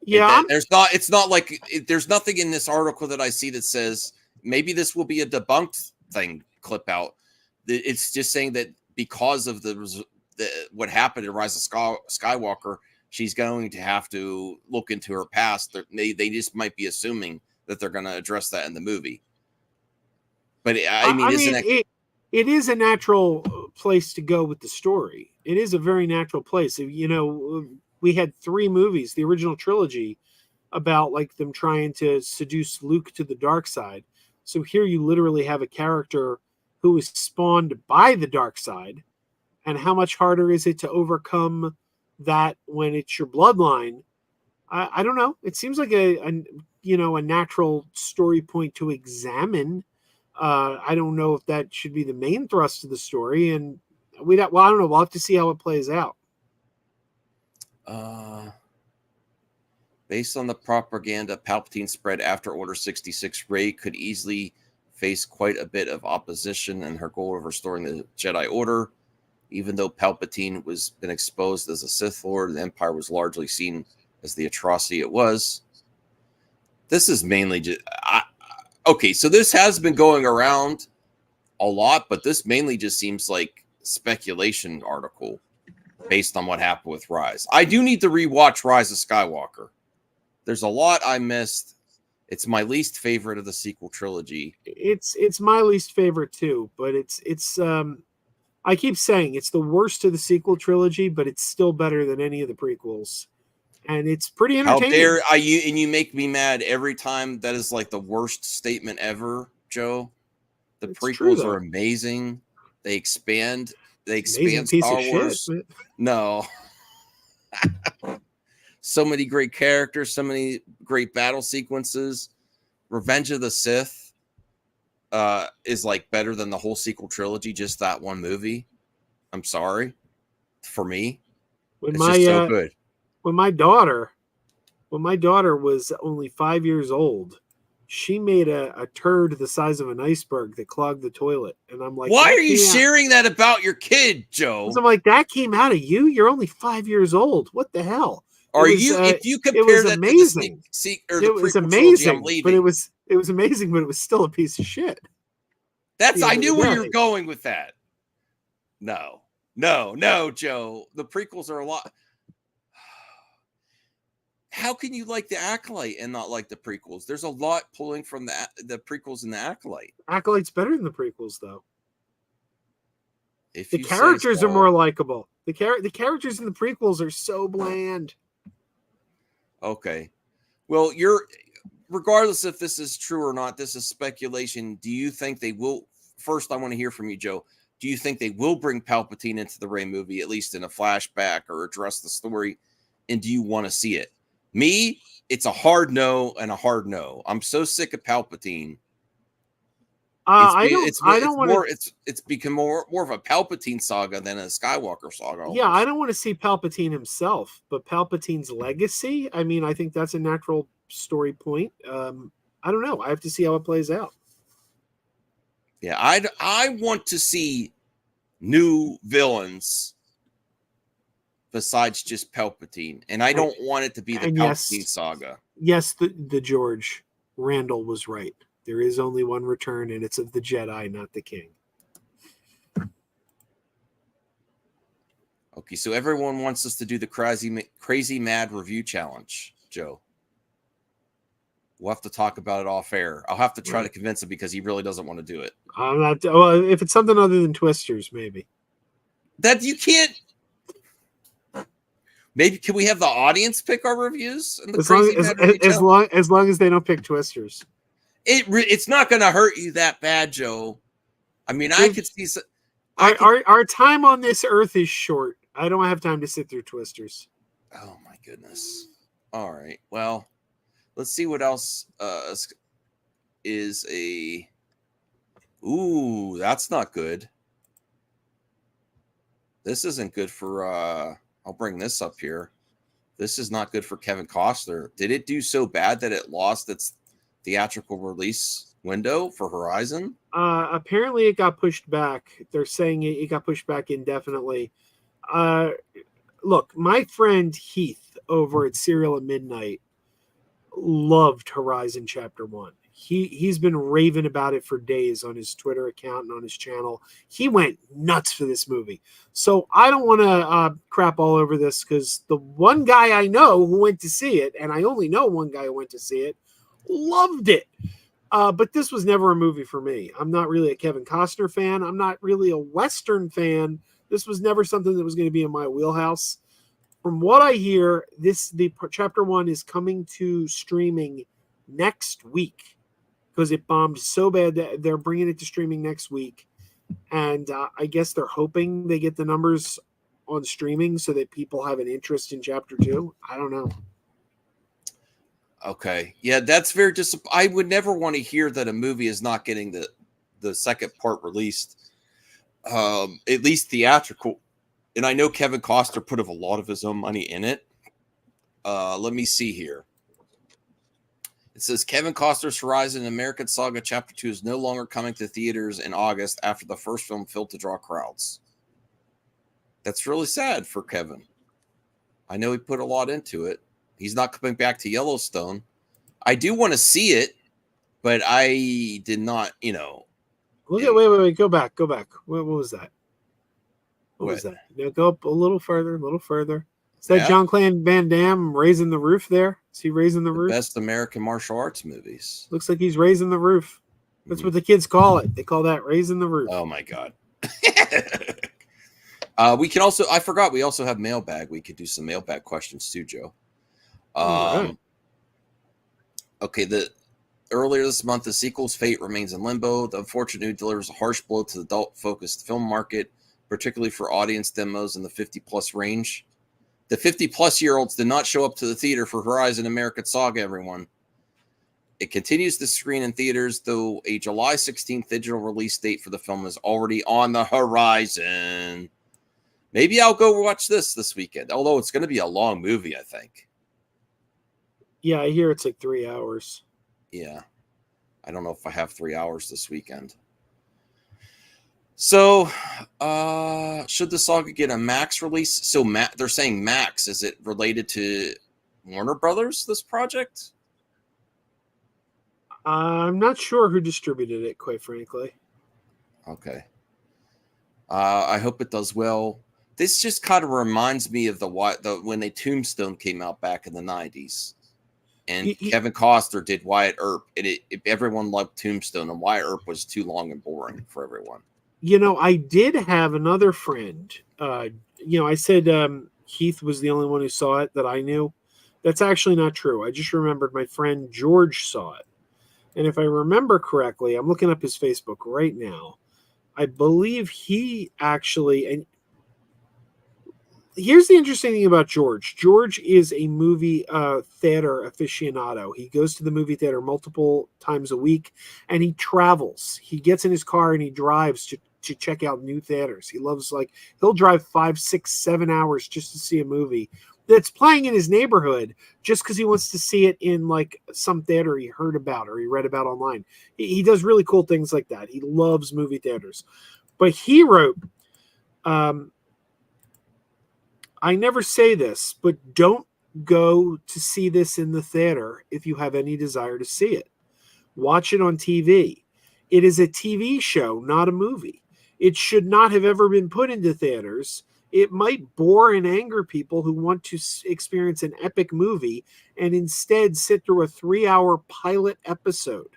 Yeah, it's not like there's nothing in this article that I see that says maybe this will be a debunked thing clip out. It's just saying that because of what happened in Rise of Skywalker, she's going to have to look into her past. They just might be assuming that they're going to address that in the movie. But it is a natural place to go with the story. It is a very natural place. We had 3 movies, the original trilogy, about like them trying to seduce Luke to the dark side. So here you literally have a character who is spawned by the dark side. And how much harder is it to overcome that when it's your bloodline? I don't know. It seems like a natural story point to examine. I don't know if that should be the main thrust of the story, and I don't know. We'll have to see how it plays out. Based on the propaganda Palpatine spread after Order 66, Rey could easily face quite a bit of opposition in her goal of restoring the Jedi Order. Even though Palpatine was been exposed as a Sith Lord, the Empire was largely seen as the atrocity it was. This is mainly just okay. So this has been going around a lot, but this mainly just seems like speculation article based on what happened with Rise. I do need to rewatch Rise of Skywalker. There's a lot I missed. It's my least favorite of the sequel trilogy. It's my least favorite too, but it's I keep saying it's the worst of the sequel trilogy, but it's still better than any of the prequels. And it's pretty entertaining. How dare you make me mad every time. That is like the worst statement ever, Joe. The prequels are amazing. They expand Star Wars. Shit, no. So many great characters, so many great battle sequences. Revenge of the Sith is like better than the whole sequel trilogy, just that one movie. I'm sorry. For me, it's just so good. When my daughter was only 5 years old, she made a turd the size of an iceberg that clogged the toilet. And I'm like, why are you sharing that about your kid, Joe? I'm like, that came out of you? You're only 5 years old. What the hell? If you compare it was that amazing. to the It was prequel amazing, trilogy, I'm leaving. but it was amazing, but it was still a piece of shit. I knew where you were going with that. No, Joe. The prequels are a lot. How can you like the Acolyte and not like the prequels? There's a lot pulling from the prequels and the Acolyte. Acolyte's better than the prequels, though. If the characters are more likable. The characters in the prequels are so bland. Okay. Well, regardless if this is true or not, this is speculation. Do you think they will? First, I want to hear from you, Joe. Do you think they will bring Palpatine into the Rey movie, at least in a flashback, or address the story? And do you want to see it? Me, it's a hard no and a hard no. I'm so sick of Palpatine. It's become more of a Palpatine saga than a Skywalker saga. Almost. Yeah, I don't want to see Palpatine himself, but Palpatine's legacy. I mean, I think that's a natural story point. I don't know. I have to see how it plays out. Yeah, I want to see new villains besides just Palpatine, and I don't want it to be the Palpatine saga. Yes, the George Randall was right. There is only one return, and it's of the Jedi, not the King. Okay, so everyone wants us to do the crazy mad review challenge, Joe. We'll have to talk about it off air. I'll have to try to convince him because he really doesn't want to do it. I'm not. Well, if it's something other than Twisters, maybe. That you can't. Maybe can we have the audience pick our reviews? As long as they don't pick Twisters. It's not going to hurt you that bad, Joe. I mean, I could see. Our time on this earth is short. I don't have time to sit through Twisters. Oh my goodness! All right, well, let's see what else is a. Ooh, that's not good. This isn't good for. I'll bring this up here. This is not good for Kevin Costner. Did it do so bad that it lost its theatrical release window for Horizon? Apparently it got pushed back. They're saying it got pushed back indefinitely. Look, my friend Heath over at Serial at Midnight loved Horizon Chapter 1. He's been raving about it for days on his Twitter account and on his channel. He went nuts for this movie. So I don't want to crap all over this because the one guy I know who went to see it, and I only know one guy who went to see it, loved it. But this was never a movie for me. I'm not really a Kevin Costner fan. I'm not really a Western fan. This was never something that was going to be in my wheelhouse. From what I hear, the Chapter 1 is coming to streaming next week because it bombed so bad that they're bringing it to streaming next week. And I guess they're hoping they get the numbers on streaming so that people have an interest in Chapter 2. I don't know. Okay. Yeah, that's very I would never want to hear that a movie is not getting the second part released, at least theatrical. And I know Kevin Costner put a lot of his own money in it. Let me see here. It says Kevin Costner's Horizon American Saga Chapter 2 is no longer coming to theaters in August after the first film failed to draw crowds. That's really sad for Kevin. I know he put a lot into it. He's not coming back to Yellowstone. I do want to see it, but I did not, Wait. Go back. What was that? What was that? No, go up a little further. Is that Jean-Claude Van Damme raising the roof there? Is he raising the roof? Best American martial arts movies. Looks like he's raising the roof. That's what the kids call it. They call that raising the roof. Oh, my God. We can also, I forgot, we also have mailbag. We could do some mailbag questions too, Joe. Right. Okay, earlier this month, the sequel's fate remains in limbo. The unfortunate news delivers a harsh blow to the adult-focused film market, particularly for audience demos in the 50-plus range. The 50-plus-year-olds did not show up to the theater for Horizon American Saga, everyone. It continues to screen in theaters, though a July 16th digital release date for the film is already on the horizon. Maybe I'll go watch this weekend, although it's going to be a long movie, I think. Yeah, I hear it's like 3 hours. Yeah. I don't know if I have 3 hours this weekend. So, should the saga get a Max release? So, they're saying Max. Is it related to Warner Brothers, this project? I'm not sure who distributed it, quite frankly. Okay. I hope it does well. This just kind of reminds me of when the Tombstone came out back in the 90s. And Kevin Costner did Wyatt Earp. And everyone loved Tombstone, and Wyatt Earp was too long and boring for everyone. You know, I did have another friend. I said Heath was the only one who saw it that I knew. That's actually not true. I just remembered my friend George saw it. And if I remember correctly, I'm looking up his Facebook right now. I believe he actually, and here's the interesting thing about George. George is a movie theater aficionado. He goes to the movie theater multiple times a week, and he travels. He gets in his car and he drives to check out new theaters. He loves, he'll drive 5, 6, 7 hours just to see a movie that's playing in his neighborhood just because he wants to see it in some theater he heard about or he read about online. He does really cool things like that. He loves movie theaters. But he wrote, I never say this, but don't go to see this in the theater if you have any desire to see it. Watch it on TV. It is a TV show, not a movie. It should not have ever been put into theaters. It might bore and anger people who want to experience an epic movie and instead sit through a 3-hour pilot episode.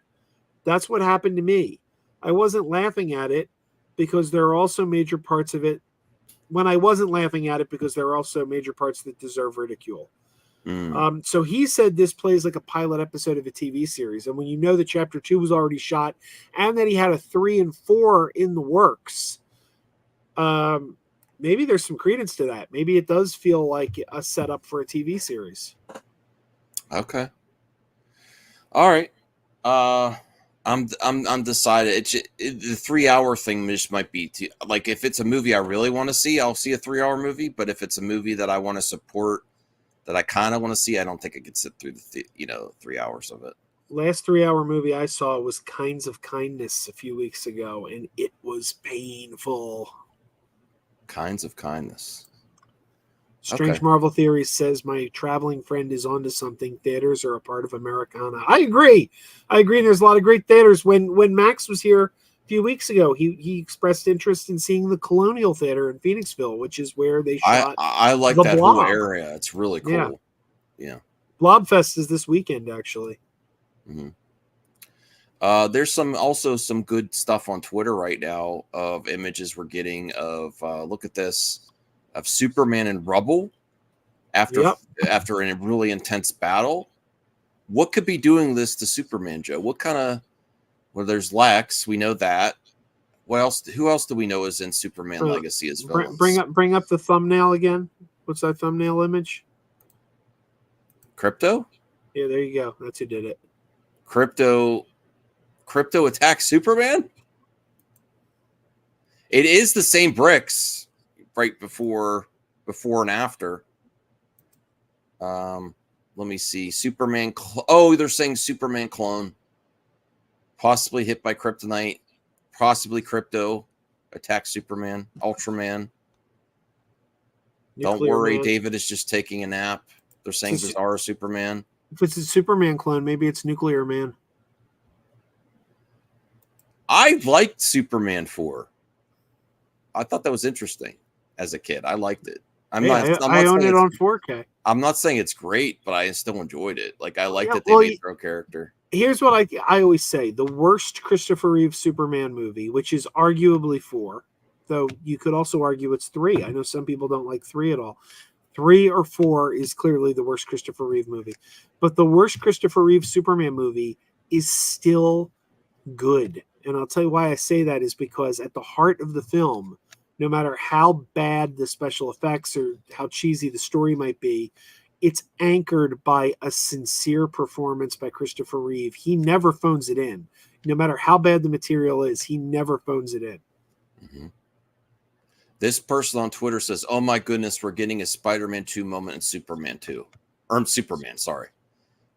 That's what happened to me. I wasn't laughing at it because there are also major parts of it. When I wasn't laughing at it because there are also major parts that deserve ridicule. So he said this plays like a pilot episode of a TV series. And when you know that chapter 2 was already shot and that he had a 3 and 4 in the works, maybe there's some credence to that. Maybe it does feel like a setup for a TV series. Okay. All right. I'm decided. The 3-hour thing just might be too. If it's a movie I really want to see, I'll see a 3-hour movie. But if it's a movie that I want to support, that I kind of want to see, I don't think I could sit through the 3 hours of it. Last 3-hour movie I saw was Kinds of Kindness a few weeks ago, and it was painful. Kinds of Kindness. Strange Marvel Theories says my traveling friend is onto something. Theaters are a part of Americana. I agree. There's a lot of great theaters. When Max was here a few weeks ago, he expressed interest in seeing the Colonial Theater in Phoenixville, which is where they shot. I like that Blob. whole area. It's really cool. Yeah. Blobfest is this weekend, actually. Mm-hmm. There's also some good stuff on Twitter right now of images we're getting of look at this. Of Superman in rubble after a really intense battle. What could be doing this to Superman, Joe? What kind of? Well, there's Lex. We know that. What else? Who else do we know is in Superman Legacy as villains? Bring up the thumbnail again. What's that thumbnail image? Krypto. Yeah, there you go. That's who did it. Krypto attacks Superman. It is the same bricks. Right before and after. Let me see. Superman. They're saying Superman clone. Possibly hit by kryptonite. Possibly Krypto attacks Superman. Ultraman. Don't worry, Man. David is just taking a nap. They're saying Bizarro Superman. If it's a Superman clone, maybe it's Nuclear Man. I liked Superman 4. I thought that was interesting. As a kid, I liked it. I own it on 4K. I'm not saying it's great, but I still enjoyed it. I liked that they made their own character. Here's what I always say: the worst Christopher Reeve Superman movie, which is arguably 4, though you could also argue it's 3. I know some people don't like 3 at all. 3 or 4 is clearly the worst Christopher Reeve movie, but the worst Christopher Reeve Superman movie is still good. And I'll tell you why I say that is because at the heart of the film, no matter how bad the special effects or how cheesy the story might be, it's anchored by a sincere performance by Christopher Reeve. He never phones it in. No matter how bad the material is, he never phones it in. Mm-hmm. This person on Twitter says, "Oh my goodness, we're getting a Spider-Man 2 moment in Superman 2. Or Superman, sorry.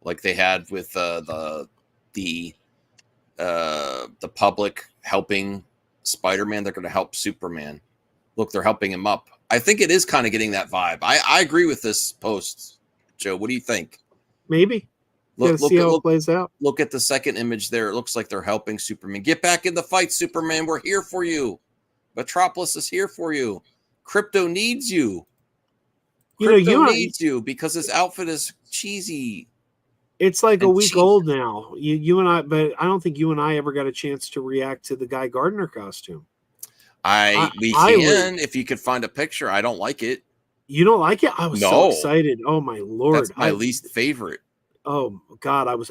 Like they had with the public helping Spider-Man, they're going to help Superman. Look, they're helping him up. I think it is kind of getting that vibe. I agree with this post, Joe. What do you think? Maybe. See how it plays out. Look at the second image there. It looks like they're helping Superman. Get back in the fight, Superman. We're here for you.Metropolis is here for you. Krypto needs you. Krypto needs you because his outfit is cheesy. It's like a week old now. You and I, but I don't think you and I ever got a chance to react to the Guy Gardner costume. We can if you could find a picture. I don't like it. You don't like it? I was so excited. Oh my Lord. That's my least favorite. Oh God. I was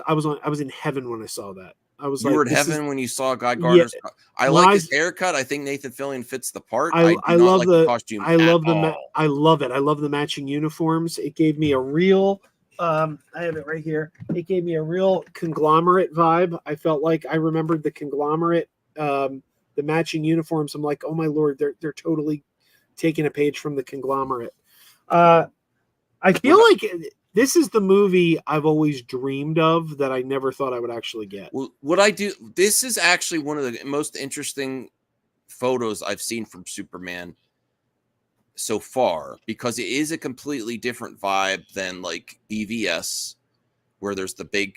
in heaven when I saw that. I was you were in heaven when you saw Guy Gardner's. Yeah. I like his haircut. I think Nathan Fillion fits the part. I love like the costume. I love I love it. I love the matching uniforms. It gave me a real. I have it right here. It gave me a real conglomerate vibe. I felt like I remembered the conglomerate, the matching uniforms. I'm like, oh my Lord, they're totally taking a page from the conglomerate. I feel like this is the movie I've always dreamed of that I never thought I would actually get. Well, this is actually one of the most interesting photos I've seen from Superman so far, because it is a completely different vibe than like BVS, where there's the big,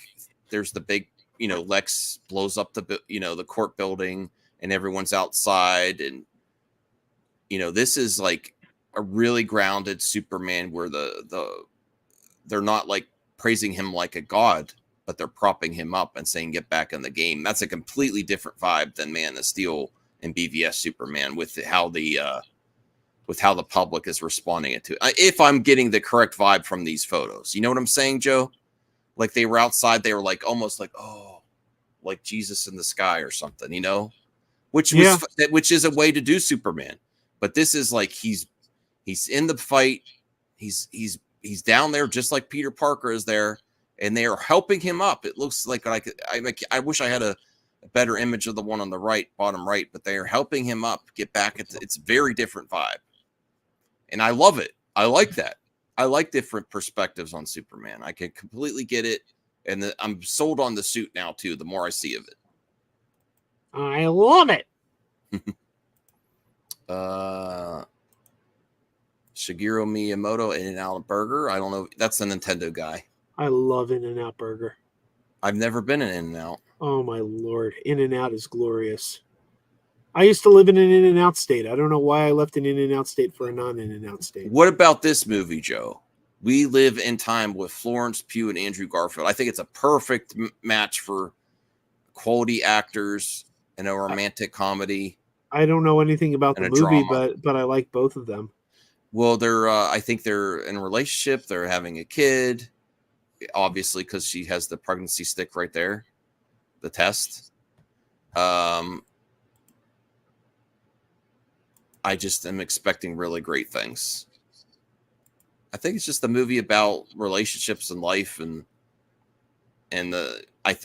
Lex blows up the court building and everyone's outside. And, this is like a really grounded Superman where they're not like praising him like a god, but they're propping him up and saying, get back in the game. That's a completely different vibe than Man of Steel and BVS Superman with how the public is responding to it. If I'm getting the correct vibe from these photos, you know what I'm saying, Joe? Like they were outside, they were like, almost like, oh, like Jesus in the sky or something, which is a way to do Superman. But this is like, he's in the fight. He's down there just like Peter Parker is there, and they are helping him up. It looks like I wish I had a better image of the one on the right, bottom right, but they are helping him up, get back. It's a very different vibe. And I love it. I like that. I like different perspectives on Superman. I can completely get it. And I'm sold on the suit now too, the more I see of it. I love it. Shigeru Miyamoto, In-N-Out Burger. I don't know. That's the Nintendo guy. I love In-N-Out Burger. I've never been in In-N-Out. Oh my Lord. In-N-Out is glorious. I used to live in an In-N-Out state. I don't know why I left an In-N-Out state for a non-In-N-Out state. What about this movie, Joe? We Live in Time with Florence Pugh and Andrew Garfield. I think it's a perfect match for quality actors in a romantic comedy. I don't know anything about the movie, but I like both of them. Well, I think they're in a relationship. They're having a kid, obviously, because she has the pregnancy stick right there, the test. I just am expecting really great things. I think it's just a movie about relationships and life,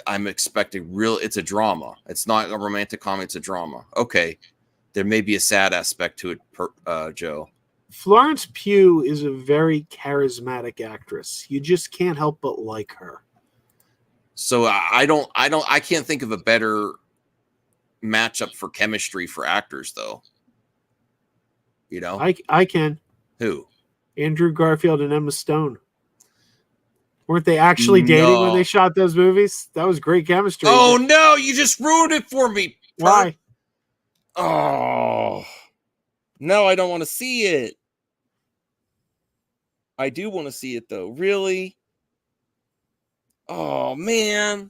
I'm expecting it's a drama. It's not a romantic comedy. It's a drama. Okay, there may be a sad aspect to it, Joe. Florence Pugh is a very charismatic actress. You just can't help but like her. So I can't think of a better matchup for chemistry for actors, though. I can. Who? Andrew Garfield and Emma Stone. Weren't they actually dating when they shot those movies? That was great chemistry. Oh no, you just ruined it for me. Why? Oh. No, I don't want to see it. I do want to see it though. Really? Oh man.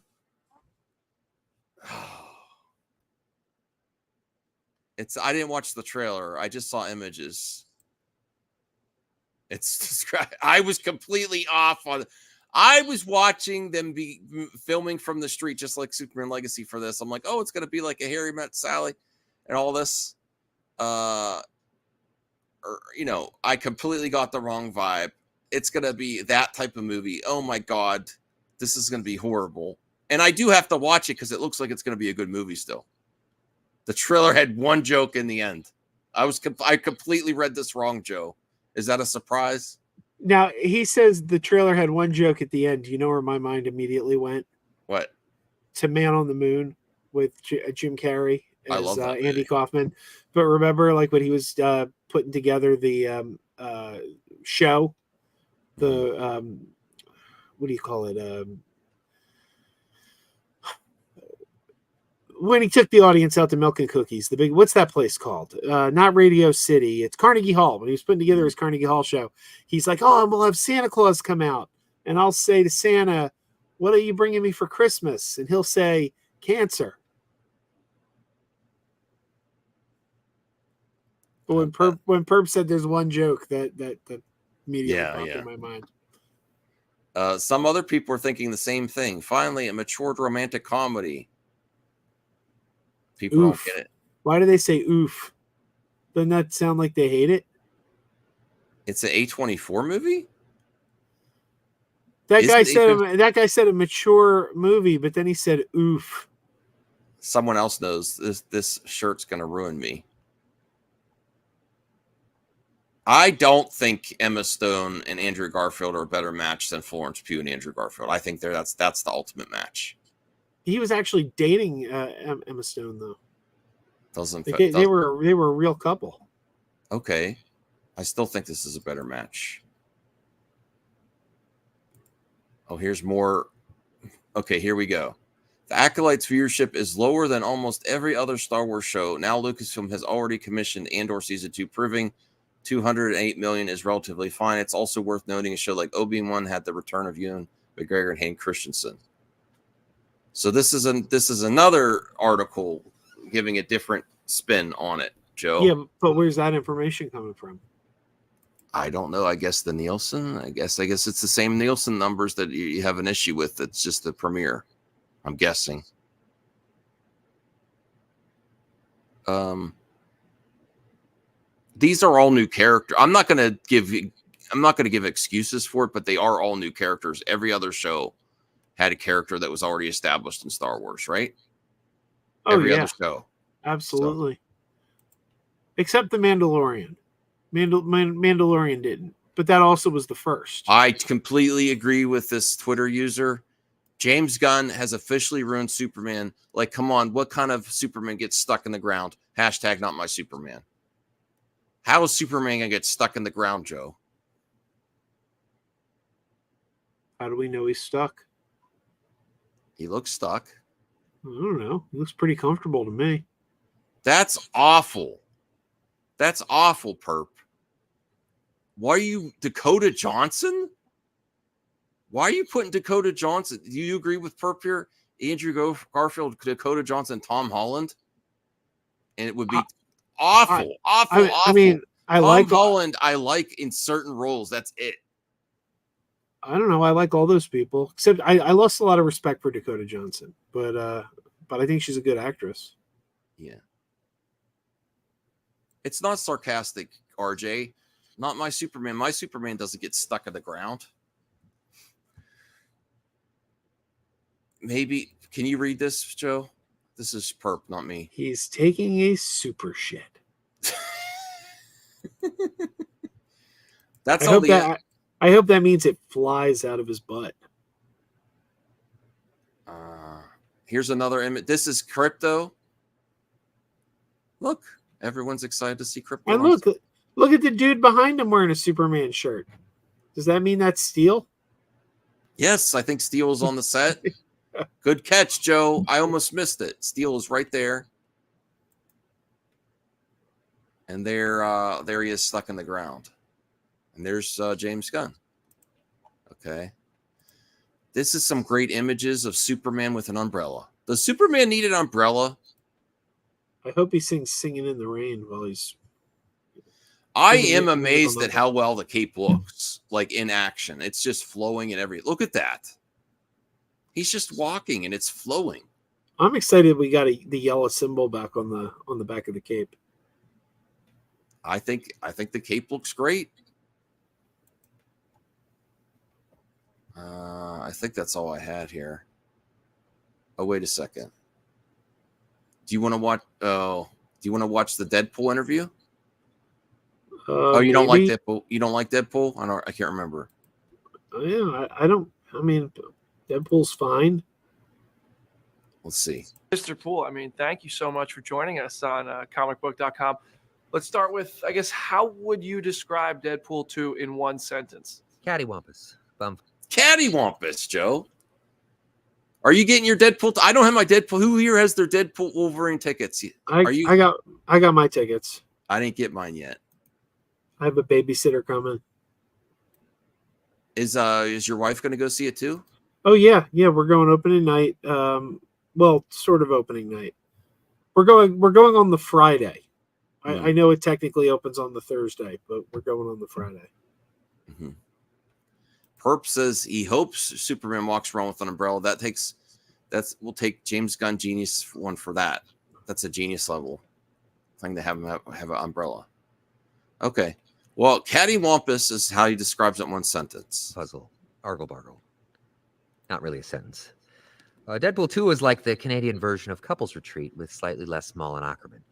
I didn't watch the trailer. I just saw images. I was completely off on. I was watching them be filming from the street, just like Superman Legacy for this. I'm like, oh, it's going to be like a Harry Met Sally and all this. I completely got the wrong vibe. it's gonna be that type of movie. Oh my god, this is gonna be horrible. And I do have to watch it because it looks like it's gonna be a good movie still. The trailer had one joke in the end. I completely read this wrong, Joe. Is that a surprise? Now, he says the trailer had one joke at the end. Do you know where my mind immediately went? What? To Man on the Moon with Jim Carrey I love as that Andy movie. Kaufman. But remember, like when he was putting together the show, the what do you call it? When he took the audience out to Milk and Cookies, the big, what's that place called? Not Radio City. It's Carnegie Hall. When he was putting together his Carnegie Hall show, he's like, oh, we'll have Santa Claus come out. And I'll say to Santa, what are you bringing me for Christmas? And he'll say, cancer. But when Perp said there's one joke, that immediately popped in my mind. Some other people are thinking the same thing. Finally, a matured romantic comedy. People don't get it. Why do they say oof? Doesn't that sound like they hate it? It's an A24 movie? That guy said a mature movie, but then he said oof. Someone else knows this shirt's going to ruin me. I don't think Emma Stone and Andrew Garfield are a better match than Florence Pugh and Andrew Garfield. I think that's the ultimate match. He was actually dating Emma Stone, though. They were a real couple. Okay, I still think this is a better match. Oh, here's more. Okay, here we go. The Acolyte's viewership is lower than almost every other Star Wars show. Now Lucasfilm has already commissioned Andor Season 2, proving 208 million is relatively fine. It's also worth noting a show like Obi-Wan had the return of Ewan McGregor and Hayden Christensen. So this is another article giving a different spin on it, Joe. Yeah, but where's that information coming from? I don't know. I guess the Nielsen. I guess it's the same Nielsen numbers that you have an issue with. It's just the premiere. I'm guessing. These are all new characters. I'm not going to give excuses for it, but they are all new characters. Every other show had a character that was already established in Star Wars, right? Every other show. Absolutely. So. Except the Mandalorian. Mandalorian didn't, but that also was the first. I completely agree with this Twitter user. James Gunn has officially ruined Superman. Like, come on, what kind of Superman gets stuck in the ground? # not my Superman. How is Superman going to get stuck in the ground, Joe? How do we know he's stuck? He looks stuck. I don't know. He looks pretty comfortable to me. That's awful. That's awful, Perp. Why are you Dakota Johnson? Why are you putting Dakota Johnson? Do you agree with Perp here? Andrew Garfield, Dakota Johnson, Tom Holland? And it would be awful. I mean, Tom Holland, I like in certain roles. That's it. I don't know. I like all those people, except I lost a lot of respect for Dakota Johnson, but I think she's a good actress. Yeah. It's not sarcastic, RJ. Not my Superman. My Superman doesn't get stuck in the ground. Maybe, can you read this, Joe? This is Perp, not me. He's taking a super shit. That's I hope that means it flies out of his butt. Here's another image. This is Krypto. Look, everyone's excited to see Krypto. And look at the dude behind him wearing a Superman shirt. Does that mean that's Steel? Yes, I think Steel is on the set. Good catch, Joe. I almost missed it. Steel is right there. And there he is stuck in the ground. And there's James Gunn. Okay. This is some great images of Superman with an umbrella. Does Superman need an umbrella? I hope he sings Singing in the Rain while he's... I am amazed at how well the cape looks, like in action. It's just flowing and Look at that. He's just walking and it's flowing. I'm excited we got the yellow symbol back on the back of the cape. I think the cape looks great. I think that's all I had here. Oh, wait a second. Do you want to watch? Oh, do you want to watch the Deadpool interview? You don't like Deadpool? You don't like Deadpool? I can't remember. Yeah, I don't. I mean, Deadpool's fine. Let's see. Mr. Poole, I mean, thank you so much for joining us on comicbook.com. Let's start with, I guess, how would you describe Deadpool 2 in one sentence? Cattywampus. Bump. Cattywampus, Joe. Are you getting your Deadpool? I don't have my Deadpool. Who here has their Deadpool Wolverine tickets? I got my tickets. I didn't get mine yet. I have a babysitter coming. Is your wife going to go see it too? Oh yeah, we're going opening night. Well, sort of opening night. We're going on the Friday. I know it technically opens on the Thursday, but we're going on the Friday. Mm-hmm. Perp says he hopes Superman walks around with an umbrella. We'll take James Gunn genius one for that. That's a genius level thing to have him have an umbrella. Okay. Well, cattywampus is how he describes it in one sentence. Puzzle. Argle bargle. Not really a sentence. Deadpool 2 is like the Canadian version of Couples Retreat with slightly less small and Ackerman.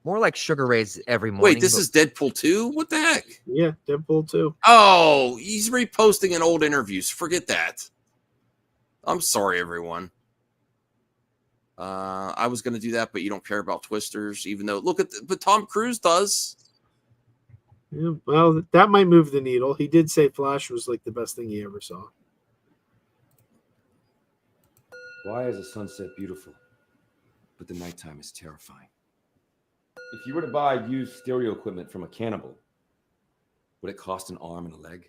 More like Sugar Ray's Every Morning. Wait, this is Deadpool 2? What the heck? Yeah, Deadpool 2. Oh, he's reposting in old interviews. Forget that. I'm sorry, everyone. I was going to do that, but you don't care about Twisters, even though, but Tom Cruise does. Yeah, well, that might move the needle. He did say Flash was like the best thing he ever saw. Why is a sunset beautiful, but the nighttime is terrifying? If you were to buy used stereo equipment from a cannibal, would it cost an arm and a leg?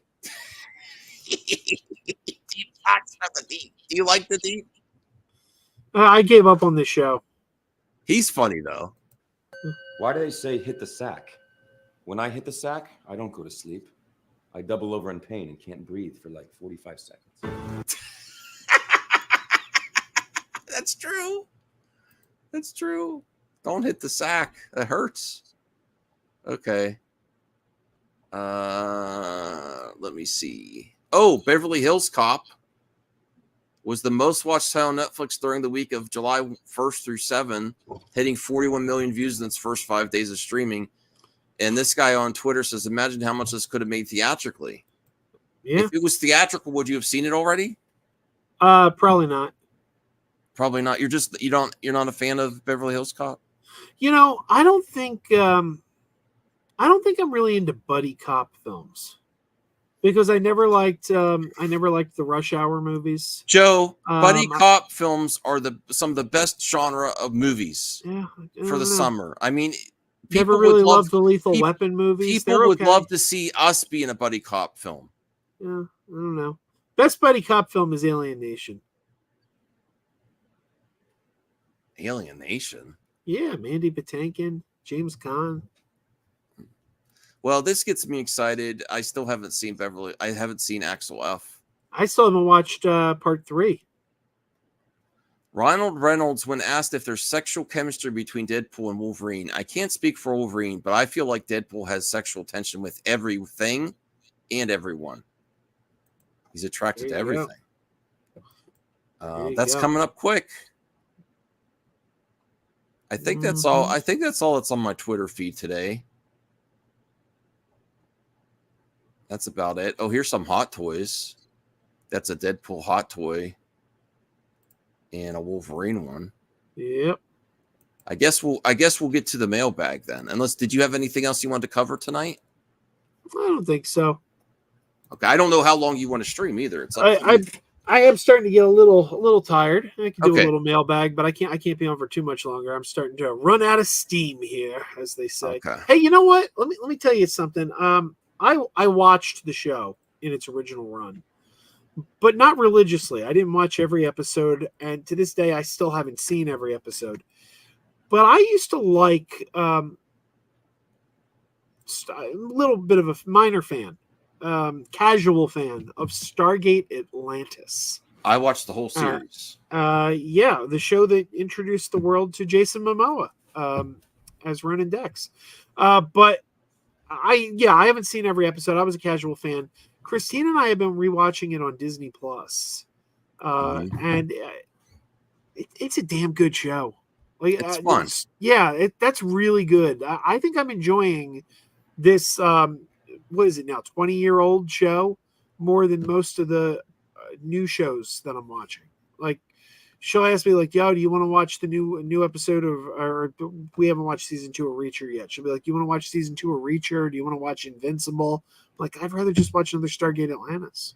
Do you like the deep? I gave up on this show. He's funny, though. Why do they say hit the sack? When I hit the sack, I don't go to sleep. I double over in pain and can't breathe for like 45 seconds. That's true. That's true. Don't hit the sack. That hurts. Okay. Let me see. Oh, Beverly Hills Cop was the most watched show on Netflix during the week of July 1st through 7, hitting 41 million views in its first 5 days of streaming. And this guy on Twitter says, imagine how much this could have made theatrically. Yeah. If it was theatrical, would you have seen it already? Probably not. Probably not. You're not a fan of Beverly Hills Cop? You know, I don't think I'm really into buddy cop films because I never liked the Rush Hour movies. Joe, buddy cop films are some of the best genre of movies for the summer. I mean, never really loved the Lethal Weapon movies. People would love to see us be in a buddy cop film. Yeah, I don't know. Best buddy cop film is Alien Nation. Alien Nation? Yeah, Mandy Patinkin, James Caan. Well, this gets me excited. I still haven't seen I haven't seen Axel F. I still haven't watched part 3. Ronald Reynolds, when asked if there's sexual chemistry between Deadpool and Wolverine, I can't speak for Wolverine, but I feel like Deadpool has sexual tension with everything and everyone. He's attracted to everything. That's coming up quick. I think that's all. I think that's all that's on my Twitter feed today. That's about it. Oh, here's some Hot Toys. That's a Deadpool hot toy and a Wolverine one. Yep. I guess we'll get to the mailbag then. Unless, did you have anything else you wanted to cover tonight? I don't think so. Okay, I don't know how long you want to stream either. It's up to you. I am starting to get a little tired. I can do a little mailbag, but I can't be on for too much longer. I'm starting to run out of steam here, as they say. Okay. Hey, you know what? Let me tell you something. I watched the show in its original run, but not religiously. I didn't watch every episode, and to this day, I still haven't seen every episode. But I used to like a little bit of a minor fan. Casual fan of Stargate Atlantis. I watched the whole series. Yeah, the show that introduced the world to Jason Momoa as Ronan Dex. But I haven't seen every episode. I was a casual fan. Christine and I have been rewatching it on Disney Plus, and it's a damn good show. Like It's fun. That's really good. I think I'm enjoying this. What is it now? 20-year-old show more than most of the new shows that I'm watching. Like, she'll ask me like, "Yo, do you want to watch the new episode of?" Or we haven't watched season 2 of Reacher yet. She'll be like, "You want to watch season 2 of Reacher? Do you want to watch Invincible?" I'm like, I'd rather just watch another Stargate Atlantis.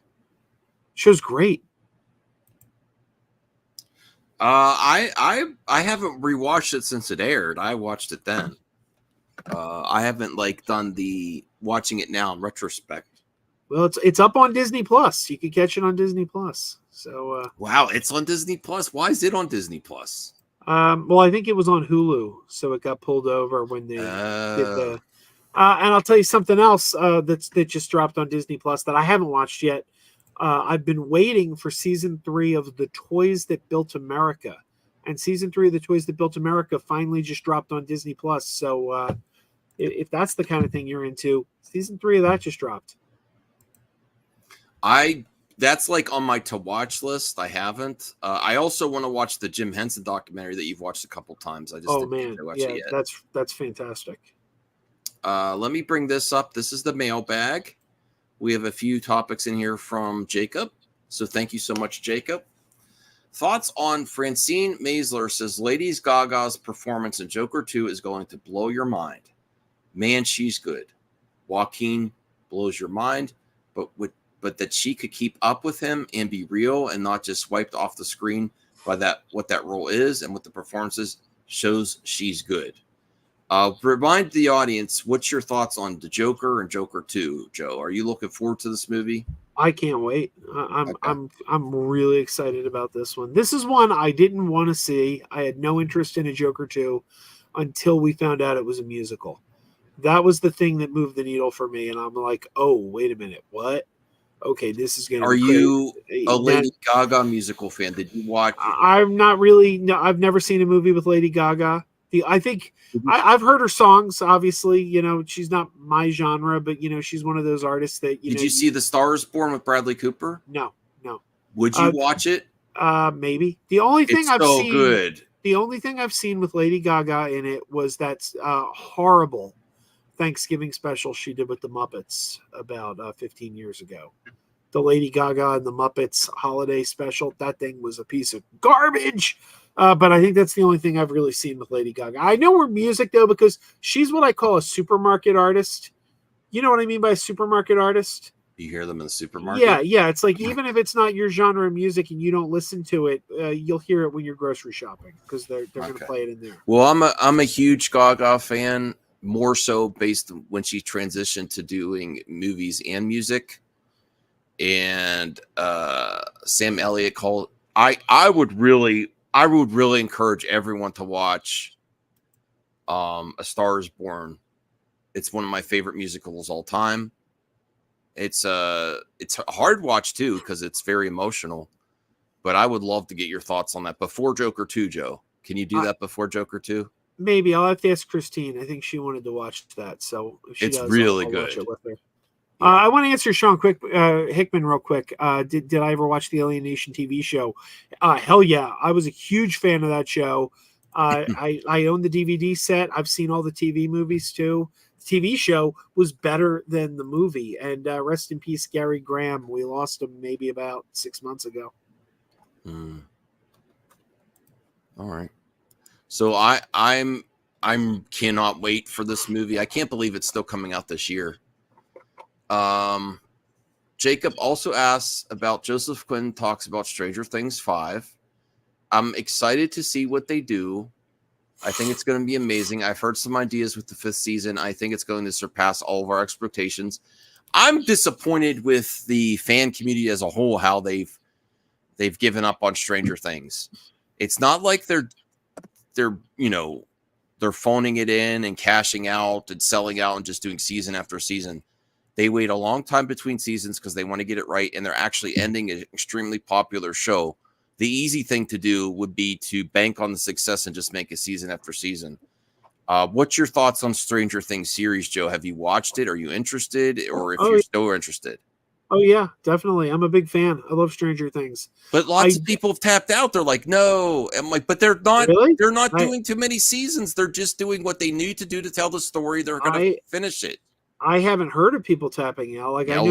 Show's great. I haven't rewatched it since it aired. I watched it then. I haven't like done the watching it now in retrospect. Well, it's up on Disney Plus. You can catch it on Disney Plus. So wow, it's on Disney Plus. Why is it on Disney Plus? Well, I think it was on Hulu, so it got pulled over when they did the. And I'll tell you something else that just dropped on Disney Plus that I haven't watched yet. I've been waiting for season 3 of The Toys That Built America, and season 3 of The Toys That Built America finally just dropped on Disney Plus. So if that's the kind of thing you're into, season 3 of that just dropped. That's like on my to watch list. I haven't. I also want to watch the Jim Henson documentary that you've watched a couple times. I just didn't watch it yet. That's fantastic. Let me bring this up. This is the mailbag. We have a few topics in here from Jacob. So thank you so much, Jacob. Thoughts on Francine Maisler says Lady Gaga's performance in Joker 2 is going to blow your mind. Man, she's good. Joaquin blows your mind, but that she could keep up with him and be real and not just wiped off the screen by what that role is and what the performances shows she's good. Remind the audience, what's your thoughts on the Joker and Joker 2, Joe? Are you looking forward to this movie? I can't wait. I'm really excited about this one. This is one I didn't want to see. I had no interest in a Joker 2 until we found out it was a musical. That was the thing that moved the needle for me, and I'm like, oh, wait a minute, what? Okay, this is going to be Are you a Lady Gaga musical fan? Did you watch? I'm not really. No, I've never seen a movie with Lady Gaga. I think I've heard her songs. Obviously, you know, she's not my genre, but you know, she's one of those artists that Did you see The Star Is Born with Bradley Cooper? No. Would you watch it? Maybe. The only thing I've seen good. The only thing I've seen with Lady Gaga in it was that horrible Thanksgiving special she did with the Muppets about 15 years ago. The Lady Gaga and the Muppets holiday special. That thing was a piece of garbage. But I think that's the only thing I've really seen with Lady Gaga. I know her music, though, because she's what I call a supermarket artist. You know what I mean by a supermarket artist? You hear them in the supermarket? Yeah. It's like, even if it's not your genre of music and you don't listen to it, you'll hear it when you're grocery shopping because they're going to play it in there. Well, I'm a huge Gaga fan, more so based on when she transitioned to doing movies and music. And Sam Elliott called. I would really encourage everyone to watch A Star Is Born. It's one of my favorite musicals all time. It's a hard watch too because it's very emotional. But I would love to get your thoughts on that before Joker 2, Joe. Can you do that before Joker 2? Maybe. I'll have to ask Christine. I think she wanted to watch that. So if she it's does, really I'll good. watch it with her. Yeah. I want to answer Sean Hickman real quick. Did I ever watch the Alien Nation TV show? Hell yeah. I was a huge fan of that show. I own the DVD set. I've seen all the TV movies too. The TV show was better than the movie. And rest in peace, Gary Graham. We lost him maybe about 6 months ago. All right. So I'm cannot wait for this movie. I can't believe it's still coming out this year. Jacob also asks about Joseph Quinn talks about Stranger Things 5. I'm excited to see what they do. I think it's going to be amazing. I've heard some ideas with the 5th season. I think it's going to surpass all of our expectations. I'm disappointed with the fan community as a whole, how they've given up on Stranger Things. It's not like they're phoning it in and cashing out and selling out and just doing season after season. They wait a long time between seasons because they want to get it right, and they're actually ending an extremely popular show. The easy thing to do would be to bank on the success and just make a season after season. What's your thoughts on Stranger Things series, Joe? Have you watched it? Are you interested? Or if you're still interested? Oh yeah, definitely. I'm a big fan. I love Stranger Things. But lots of people have tapped out. They're like, no. I'm like, but they're not. Really? They're not doing too many seasons. They're just doing what they need to do to tell the story. They're going to finish it. I haven't heard of people tapping out. Like Yeah,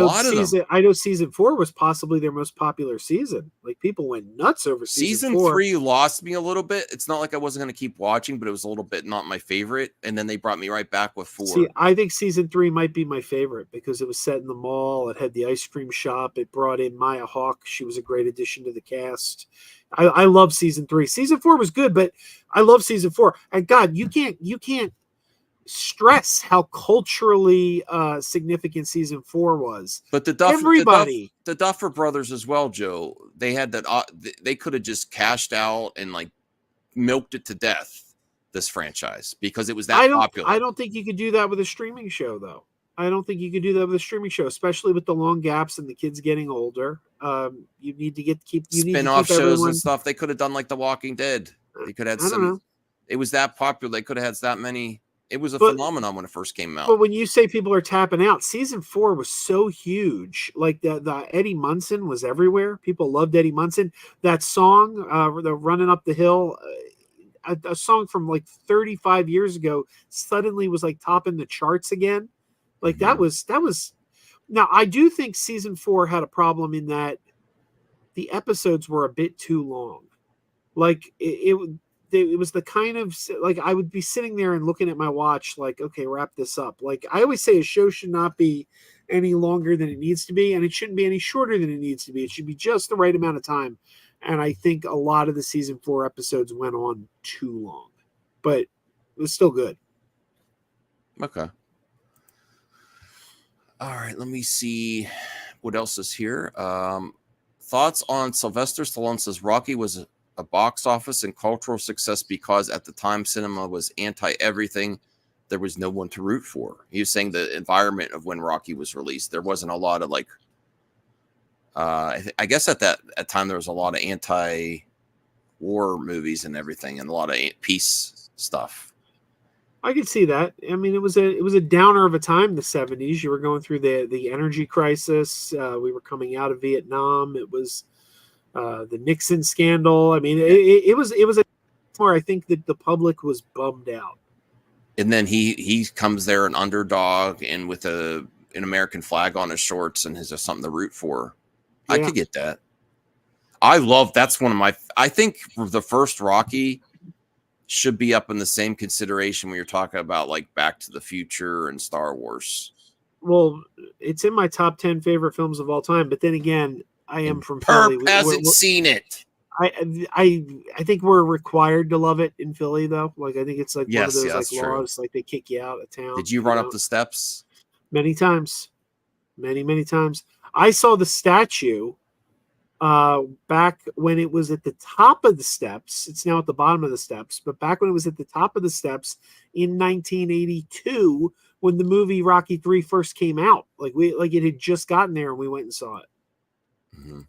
I know season 4 was possibly their most popular season. Like people went nuts over season 4. 3 lost me a little bit. It's not like I wasn't going to keep watching, but it was a little bit not my favorite. And then they brought me right back with 4. See, I think season 3 might be my favorite because it was set in the mall. It had the ice cream shop. It brought in Maya Hawke. She was a great addition to the cast. I love season 3. Season 4 was good, but I love season 4. And God, you can't stress how culturally significant season 4 was. But the Duffer Brothers as well, Joe, they had that they could have just cashed out and like milked it to death, this franchise, because it was that popular. I don't think you could do that with a streaming show, though. I don't think you could do that with a streaming show, especially with the long gaps and the kids getting older. You need to keep spin-off shows and stuff. They could have done like The Walking Dead. They could have had some. It was that popular. They could have had that many. It was a phenomenon when it first came out. But when you say people are tapping out, season 4 was so huge. Like the Eddie Munson was everywhere. People loved Eddie Munson. That song, the Running Up the Hill, a song from like 35 years ago, suddenly was like topping the charts again. Like that was. Now I do think season 4 had a problem in that the episodes were a bit too long. Like it was the kind of like I would be sitting there and looking at my watch like, okay, wrap this up. Like I always say, a show should not be any longer than it needs to be, and it shouldn't be any shorter than it needs to be. It should be just the right amount of time. And I think a lot of the season 4 episodes went on too long, but it was still good. Okay. All right, let me see what else is here. Thoughts on Sylvester Stallone says Rocky was a box office and cultural success because at the time cinema was anti-everything. There was no one to root for. He was saying the environment of when Rocky was released, there wasn't a lot of like, I guess at that time there was a lot of anti-war movies and everything, and a lot of peace stuff. I could see that. I mean, it was a downer of a time. The 70s. You were going through the energy crisis. We were coming out of Vietnam. It was the Nixon scandal. I mean, it was a where I think that the public was bummed out. And then he comes there an underdog and with an American flag on his shorts and has something to root for. Yeah. I could get that. That's one of my. I think the first Rocky should be up in the same consideration when you're talking about like Back to the Future and Star Wars. Well, it's in my top 10 favorite films of all time. But then again, I am from Philly. Hasn't seen it. I think we're required to love it in Philly, though. Like I think it's like one of those like laws, like they kick you out of town. Did you run up the steps? Many times, many times. I saw the statue back when it was at the top of the steps. It's now at the bottom of the steps, but back when it was at the top of the steps in 1982, when the movie Rocky III first came out, like it had just gotten there and we went and saw it. Mm-hmm.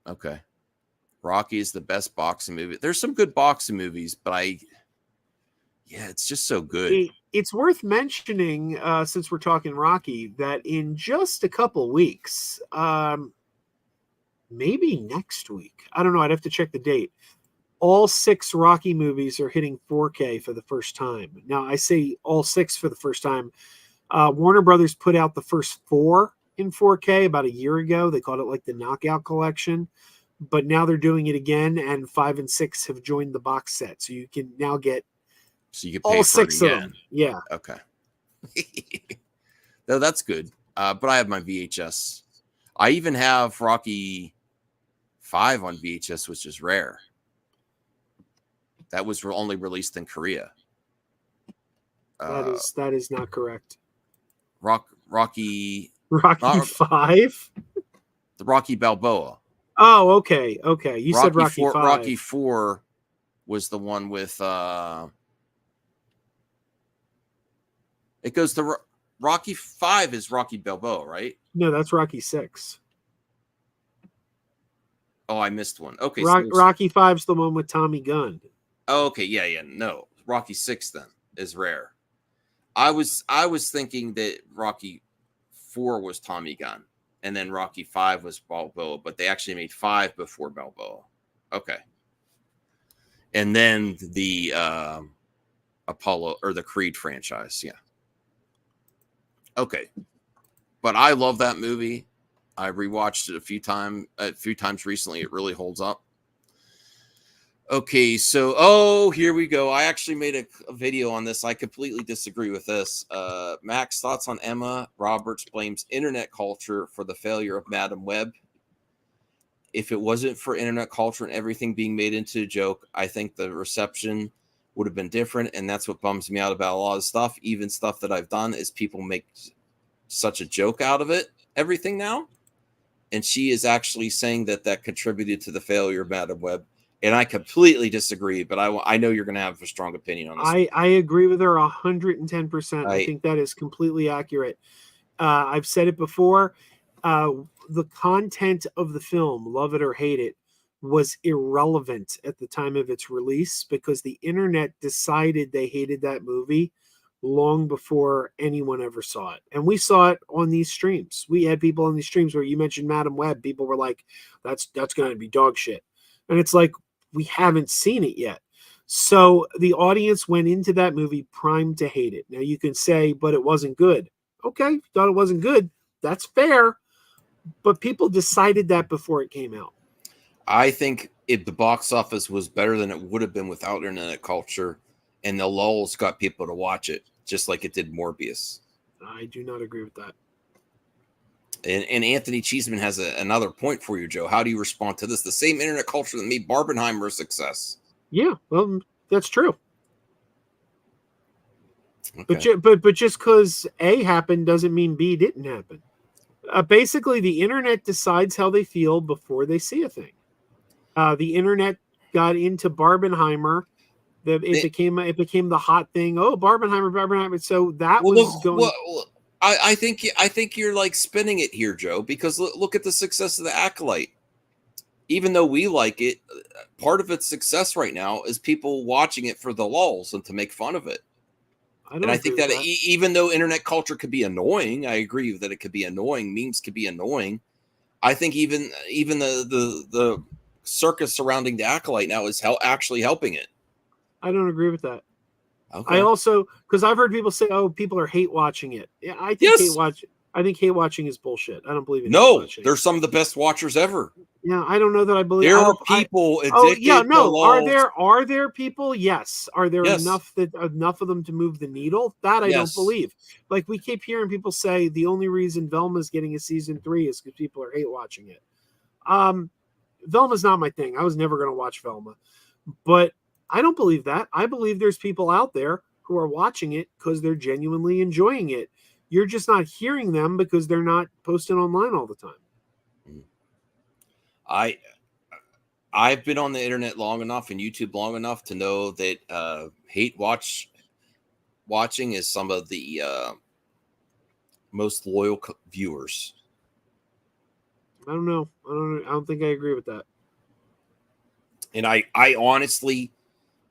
Okay. Rocky is the best boxing movie. There's some good boxing movies, but it's just so good. It's worth mentioning, since we're talking Rocky, that in just a couple weeks, maybe next week, I don't know, I'd have to check the date, all 6 Rocky movies are hitting 4K for the first time. Now, I say all 6 for the first time. Warner Brothers put out the first 4 in 4K about a year ago. They called it like the Knockout Collection. But now they're doing it again, and 5 and 6 have joined the box set. So you can now get all 6 of them. Yeah. Okay. No, that's good. But I have my VHS. I even have Rocky 5 on VHS, which is rare. That was only released in Korea. That is not correct. Rocky 5? The Rocky Balboa. Oh, okay. You said Rocky 5. Rocky 4 was the one with it goes to Rocky 5 is Rocky Balboa, right? No, that's Rocky 6. Oh, I missed one. Okay. Rocky 5's the one with Tommy Gunn. Oh, okay. Yeah. No. Rocky 6 then is rare. I was thinking that Rocky 4 was Tommy Gunn, and then Rocky 5 was Balboa, but they actually made 5 before Balboa. Okay. And then the Apollo or the Creed franchise. Yeah. Okay. But I love that movie. I rewatched it a few times recently. It really holds up. Okay, so here we go. I actually made a video on this. I completely disagree with this. Max, thoughts on Emma Roberts blames internet culture for the failure of Madam Web. If it wasn't for internet culture and everything being made into a joke, I think the reception would have been different, and that's what bums me out about a lot of stuff. Even stuff that I've done is people make such a joke out of it, everything now. And she is actually saying that contributed to the failure of Madam Web. And I completely disagree, but I know you're going to have a strong opinion on this. I agree with her 110%. I think that is completely accurate. I've said it before. The content of the film, love it or hate it, was irrelevant at the time of its release because the internet decided they hated that movie long before anyone ever saw it. And we saw it on these streams. We had people on these streams where you mentioned Madam Web. People were like, that's going to be dog shit. And it's like, we haven't seen it yet. So the audience went into that movie primed to hate it. Now you can say, but it wasn't good. Okay, thought it wasn't good. That's fair. But people decided that before it came out. I think if the box office was better than it would have been without internet culture, and the lulls got people to watch it, just like it did Morbius. I do not agree with that. And Anthony Cheeseman has another point for you, Joe. How do you respond to this? The same internet culture that made Barbenheimer a success. Yeah, well, that's true. Okay. But just because A happened doesn't mean B didn't happen. Basically, the internet decides how they feel before they see a thing. The internet got into Barbenheimer. It became the hot thing. Oh, Barbenheimer. So that was going. Well, I think you're like spinning it here, Joe, because look at the success of the Acolyte. Even though we like it, part of its success right now is people watching it for the lulls and to make fun of it. I think that even though internet culture could be annoying, I agree that it could be annoying. Memes could be annoying. I think even the circus surrounding the Acolyte now is actually helping it. I don't agree with that. Okay. I also, because I've heard people say, "Oh, people are hate watching it." Yeah, I think hate watching is bullshit. I don't believe in hate watching. They're some of the best watchers ever. Yeah, I don't know that I believe. There are people addicted. Are there people? Yes. Are there enough of them to move the needle? That I don't believe. Like we keep hearing people say, the only reason Velma's getting a season 3 is because people are hate watching it. Velma's not my thing. I was never going to watch Velma, but I don't believe that. I believe there's people out there who are watching it because they're genuinely enjoying it. You're just not hearing them because they're not posting online all the time. I've been on the internet long enough and YouTube long enough to know that hate watching is some of the most loyal viewers. I don't know. I don't think I agree with that. And I honestly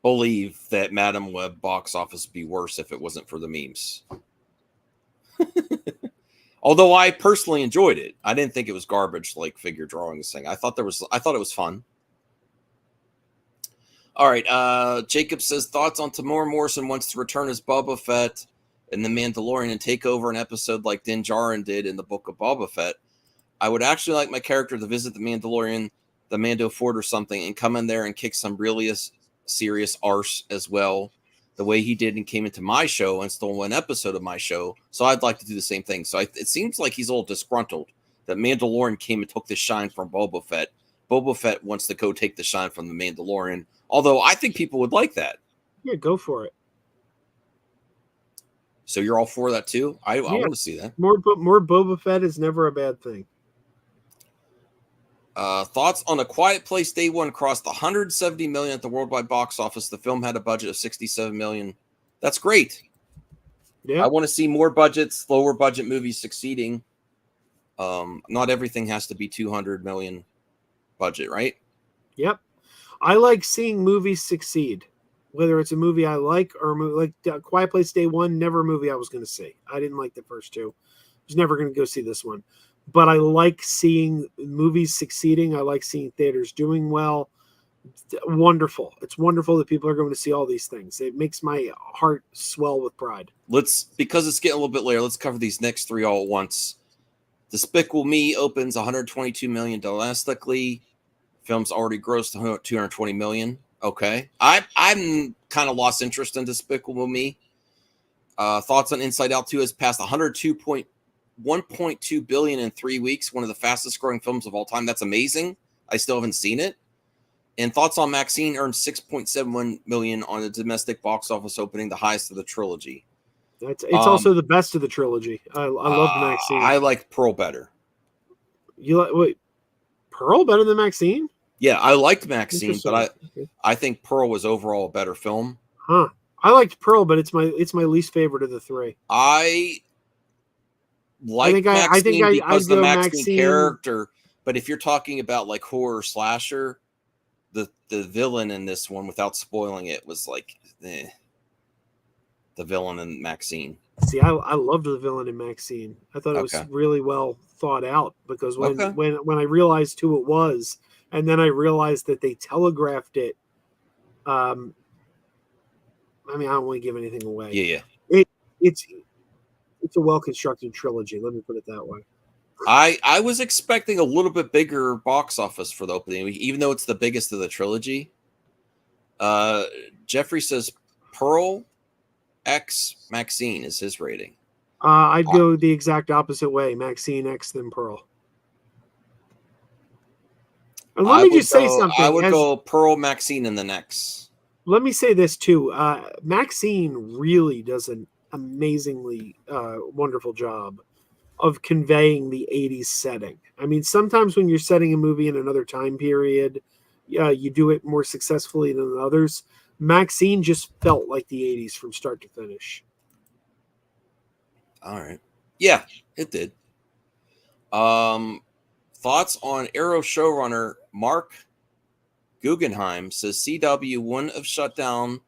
believe that Madam Web box office would be worse if it wasn't for the memes. Although I personally enjoyed it. I didn't think it was garbage like figure drawing thing. I thought it was fun. All right. Jacob says thoughts on Tamora Morrison wants to return as Boba Fett in The Mandalorian and take over an episode like Din Djarin did in the Book of Boba Fett. I would actually like my character to visit the Mandalorian, the Mando Fort or something, and come in there and kick some really serious arse as well, the way he did and came into my show and stole one episode of my show. So I'd like to do the same thing. So it seems like he's a little disgruntled that Mandalorian came and took the shine from Boba Fett. Boba Fett wants to go take the shine from the Mandalorian, although I think people would like that. Yeah, go for it. So you're all for that too? I want to see that. More Boba Fett is never a bad thing. Thoughts on A Quiet Place Day 1 crossed 170 million at the worldwide box office. The film had a budget of 67 million. That's great. Yeah. I want to see more budgets, lower budget movies succeeding. Not everything has to be 200 million budget, right? Yep. I like seeing movies succeed, whether it's a movie I like or a movie like Quiet Place Day 1, never a movie I was going to see. I didn't like the first two. was never going to go see this one. But I like seeing movies succeeding. I like seeing theaters doing well. Wonderful. It's wonderful that people are going to see all these things. It makes my heart swell with pride. Because it's getting a little bit later, let's cover these next three all at once. Despicable Me opens $122 million domestically. Film's already grossed $220 million. Okay. I'm kind of lost interest in Despicable Me. Thoughts on Inside Out 2 has passed 1.2 billion in 3 weeks, one of the fastest growing films of all time. That's amazing. I still haven't seen it. And thoughts on Maxine earned 6.71 million on the domestic box office opening, the highest of the trilogy. It's also the best of the trilogy. I love Maxine. I like Pearl better. You like wait, Pearl better than Maxine? Yeah, I liked Maxine, but I think Pearl was overall a better film. Huh. I liked Pearl, but it's my least favorite of the three. I like Maxine because the Maxine character, but if you're talking about like horror slasher, the villain in this one, without spoiling it, was like the villain in Maxine. See, I loved the villain in Maxine. I thought it was really well thought out, because when I realized who it was, and then I realized that they telegraphed it. I mean, I don't want to give anything away. Yeah. It's a well-constructed trilogy. Let me put it that way. I was expecting a little bit bigger box office for the opening, even though it's the biggest of the trilogy. Jeffrey says Pearl X Maxine is his rating. I'd go the exact opposite way. Maxine X then Pearl. And let me just say something. I would go Pearl, Maxine, and the next. Let me say this too. Maxine really does an amazingly wonderful job of conveying the 80s setting. I mean, sometimes when you're setting a movie in another time period, you do it more successfully than others. Maxine just felt like the 80s from start to finish. All right. Yeah, it did. Thoughts on Arrow showrunner Mark Guggenheim says CW wouldn't have shut down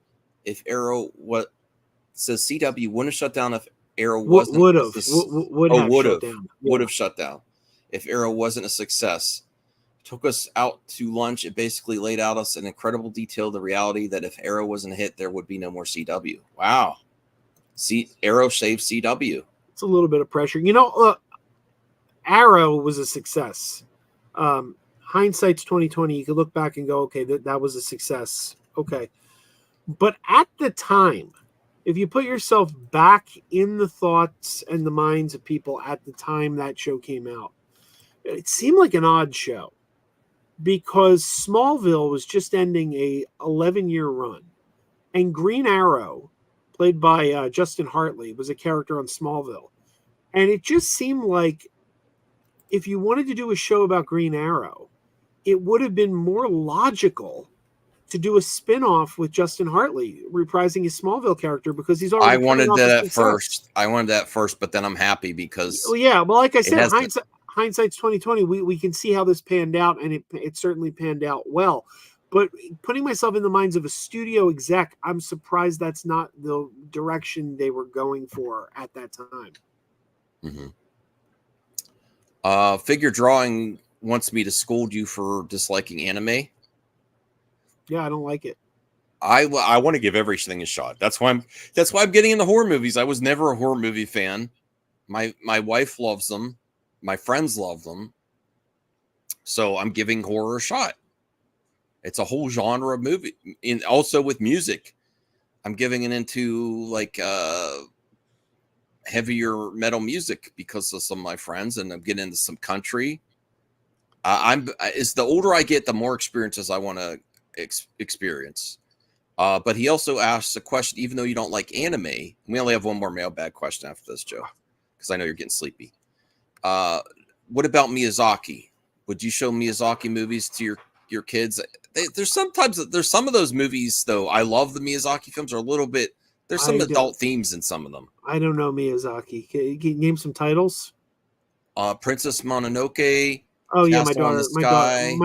if Arrow would have shut down if Arrow wasn't a success. Took us out to lunch. It basically laid out us in incredible detail the reality that if Arrow wasn't a hit, there would be no more CW. Wow. Arrow saved CW. It's a little bit of pressure. Arrow was a success. Hindsight's 2020. You could look back and go, okay, that was a success. Okay. But at the time, if you put yourself back in the thoughts and the minds of people at the time that show came out, it seemed like an odd show, because Smallville was just ending a 11-year run, and Green Arrow, played by Justin Hartley, was a character on Smallville. And it just seemed like if you wanted to do a show about Green Arrow, it would have been more logical to do a spin-off with Justin Hartley reprising his Smallville character, because he's already. I wanted that at first, but then I'm happy because. Well, yeah, well, like I said, hindsight's 2020. We can see how this panned out, and it certainly panned out well. But putting myself in the minds of a studio exec, I'm surprised that's not the direction they were going for at that time. Mm-hmm. Figure Drawing wants me to scold you for disliking anime. Yeah, I don't like it. I want to give everything a shot. That's why I'm getting into horror movies. I was never a horror movie fan. My wife loves them. My friends love them. So I'm giving horror a shot. It's a whole genre of movie. Also with music, I'm giving it into like heavier metal music because of some of my friends, and I'm getting into some country. As the older I get, the more experiences I want to experience. But he also asks a question, even though you don't like anime. We only have one more mailbag question after this, Joe, because I know you're getting sleepy. What about Miyazaki? Would you show Miyazaki movies to your kids? There's some of those movies, though. I love the Miyazaki films, are a little bit. There's some adult themes in some of them. I don't know Miyazaki. Can you name some titles? Princess Mononoke. Oh yeah, my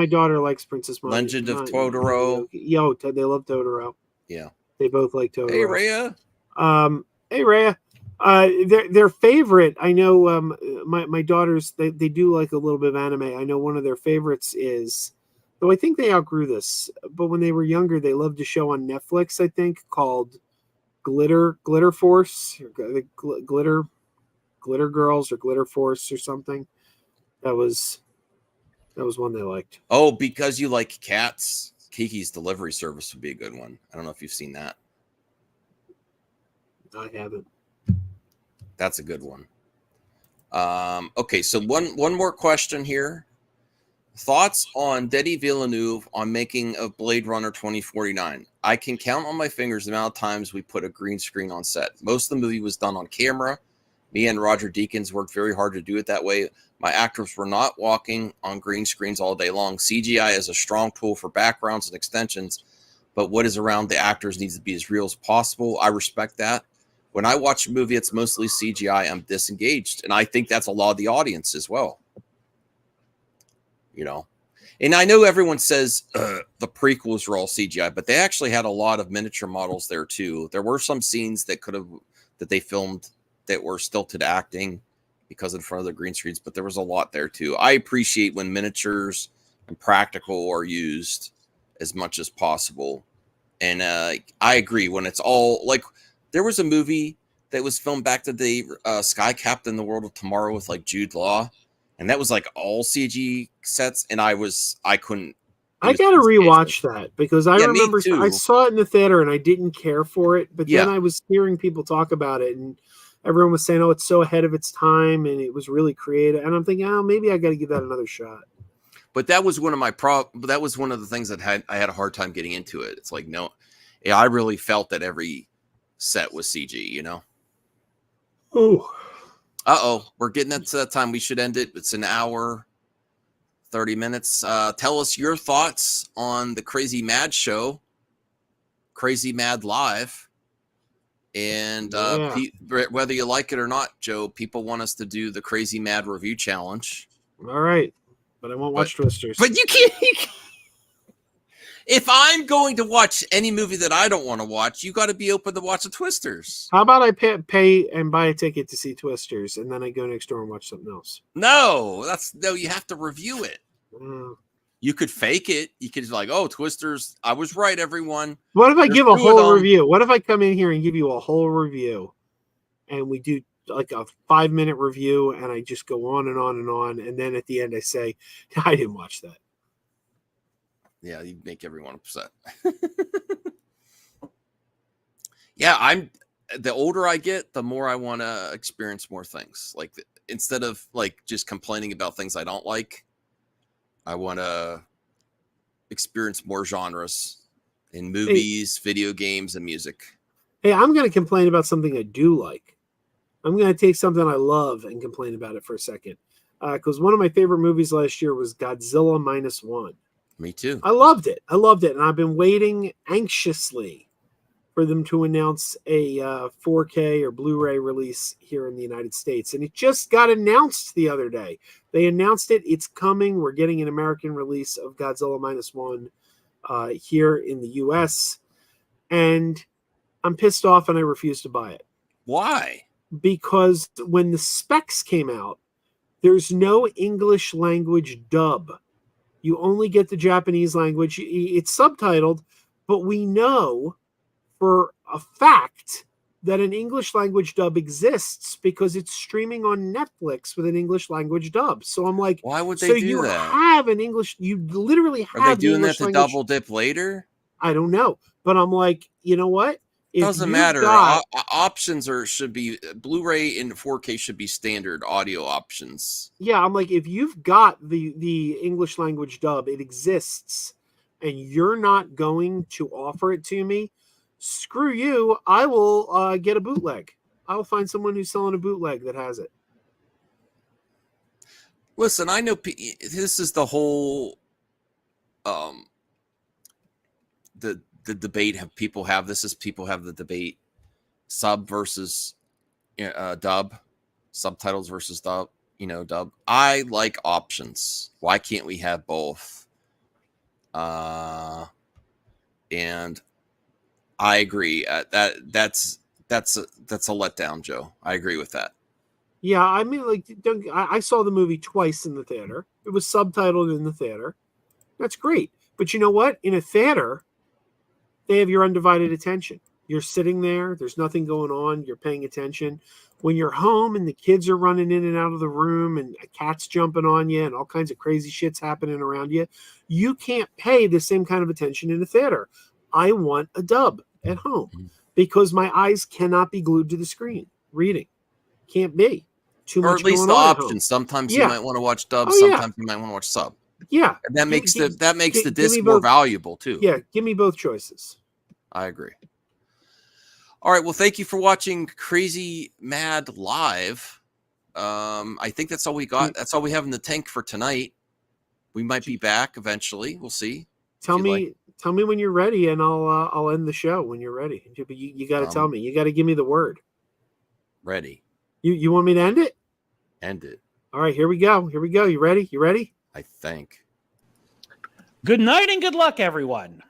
daughter likes Princess Mononoke. Legend of Totoro. Yo, they love Totoro. Yeah, they both like Totoro. Hey Rhea. Hey Rhea. Their favorite, I know. My daughters, they do like a little bit of anime. I know one of their favorites is, though I think they outgrew this, but when they were younger, they loved a show on Netflix, I think, called Glitter Force, or Glitter Girls, or Glitter Force, or something. That was one they liked. Oh, because you like cats, Kiki's Delivery Service would be a good one. I don't know if you've seen that. I haven't. That's a good one. Okay, so one more question here. Thoughts on Denis Villeneuve on making of Blade Runner 2049? I can count on my fingers the amount of times we put a green screen on set. Most of the movie was done on camera. Me and Roger Deakins worked very hard to do it that way. My actors were not walking on green screens all day long. CGI is a strong tool for backgrounds and extensions, but what is around the actors needs to be as real as possible. I respect that. When I watch a movie, it's mostly CGI. I'm disengaged, and I think that's a lot of the audience as well. You know, and I know everyone says the prequels were all CGI, but they actually had a lot of miniature models there too. There were some scenes that they filmed that were stilted acting because in front of the green screens, but there was a lot there too. I appreciate when miniatures and practical are used as much as possible. And I agree when it's all like, there was a movie that was filmed back to the Sky Captain, The World of Tomorrow with like Jude Law. And that was like all CG sets. And I couldn't. I got to rewatch that because I remember I saw it in the theater and I didn't care for it. But then I was hearing people talk about it and everyone was saying, oh, it's so ahead of its time and it was really creative. And I'm thinking, oh, maybe I got to give that another shot. But that was one of my that was one of the things that I had a hard time getting into it. It's like, no, I really felt that every set was CG, you know? Oh, we're getting to that time. We should end it. It's an hour, 30 minutes. Tell us your thoughts on the Crazy Mad show, Crazy Mad Live. And whether you like it or not, Joe, people want us to do the Crazy Mad review challenge. All right. But I won't watch Twisters. But you can't. If I'm going to watch any movie that I don't want to watch, you got to be open to watch the Twisters. How about I pay and buy a ticket to see Twisters, and then I go next door and watch something else? No, you have to review it. You could fake it. You could like, oh, Twisters, I was right, everyone. What if I give a whole review? What if I come in here and give you a whole review, and we do like a 5-minute review, and I just go on and on and on, and then at the end I say, I didn't watch that. Yeah, you make everyone upset. Yeah, the older I get, the more I want to experience more things. Like instead of like just complaining about things I don't like, I want to experience more genres in movies, video games, and music. Hey, I'm going to complain about something I do like. I'm going to take something I love and complain about it for a second. Because one of my favorite movies last year was Godzilla -1. Me too. I loved it. And I've been waiting anxiously for them to announce a 4K or Blu-ray release here in the United States. And it just got announced the other day. They announced it. It's coming. We're getting an American release of Godzilla -1 here in the U.S. And I'm pissed off and I refuse to buy it. Why? Because when the specs came out, there's no English language dub. You only get the Japanese language. It's subtitled, but we know for a fact that an English language dub exists because it's streaming on Netflix with an English language dub. So I'm like, why would they do that? You have an English, you literally have. Are they doing that to double dip later? I don't know. But I'm like, you know what? It doesn't matter. Options should be Blu-ray and 4K should be standard audio options. Yeah, I'm like, if you've got the English language dub, it exists, and you're not going to offer it to me, screw you. I will get a bootleg. I will find someone who's selling a bootleg that has it. Listen, I know this is the whole the debate people have the debate sub versus dub, subtitles versus dub, dub. I like options. Why can't we have both? And I agree. That's that's a letdown, Joe. I agree with that. Yeah, I mean, like, I saw the movie twice in the theater. It was subtitled in the theater. That's great. But you know what? In a theater, they have your undivided attention. You're sitting there. There's nothing going on. You're paying attention. When you're home and the kids are running in and out of the room and a cat's jumping on you and all kinds of crazy shit's happening around you, you can't pay the same kind of attention in a theater. I want a dub at home because my eyes cannot be glued to the screen reading. Can't be. Too much Or at least going the on at home. option. Sometimes Yeah. you might want to watch dub. Oh, yeah. Sometimes you might want to watch sub. Yeah. And that makes the give disc me more both. valuable too. Yeah, give me both choices. I agree. All right. Well, thank you for watching Crazy Mad Live. I think that's all we got. That's all we have in the tank for tonight. We might be back eventually. We'll see. Tell me when you're ready, and I'll end the show when you're ready. You got to tell me. You got to give me the word. Ready. You want me to end it? End it. All right, here we go. Here we go. You ready? You ready? I think. Good night and good luck, everyone.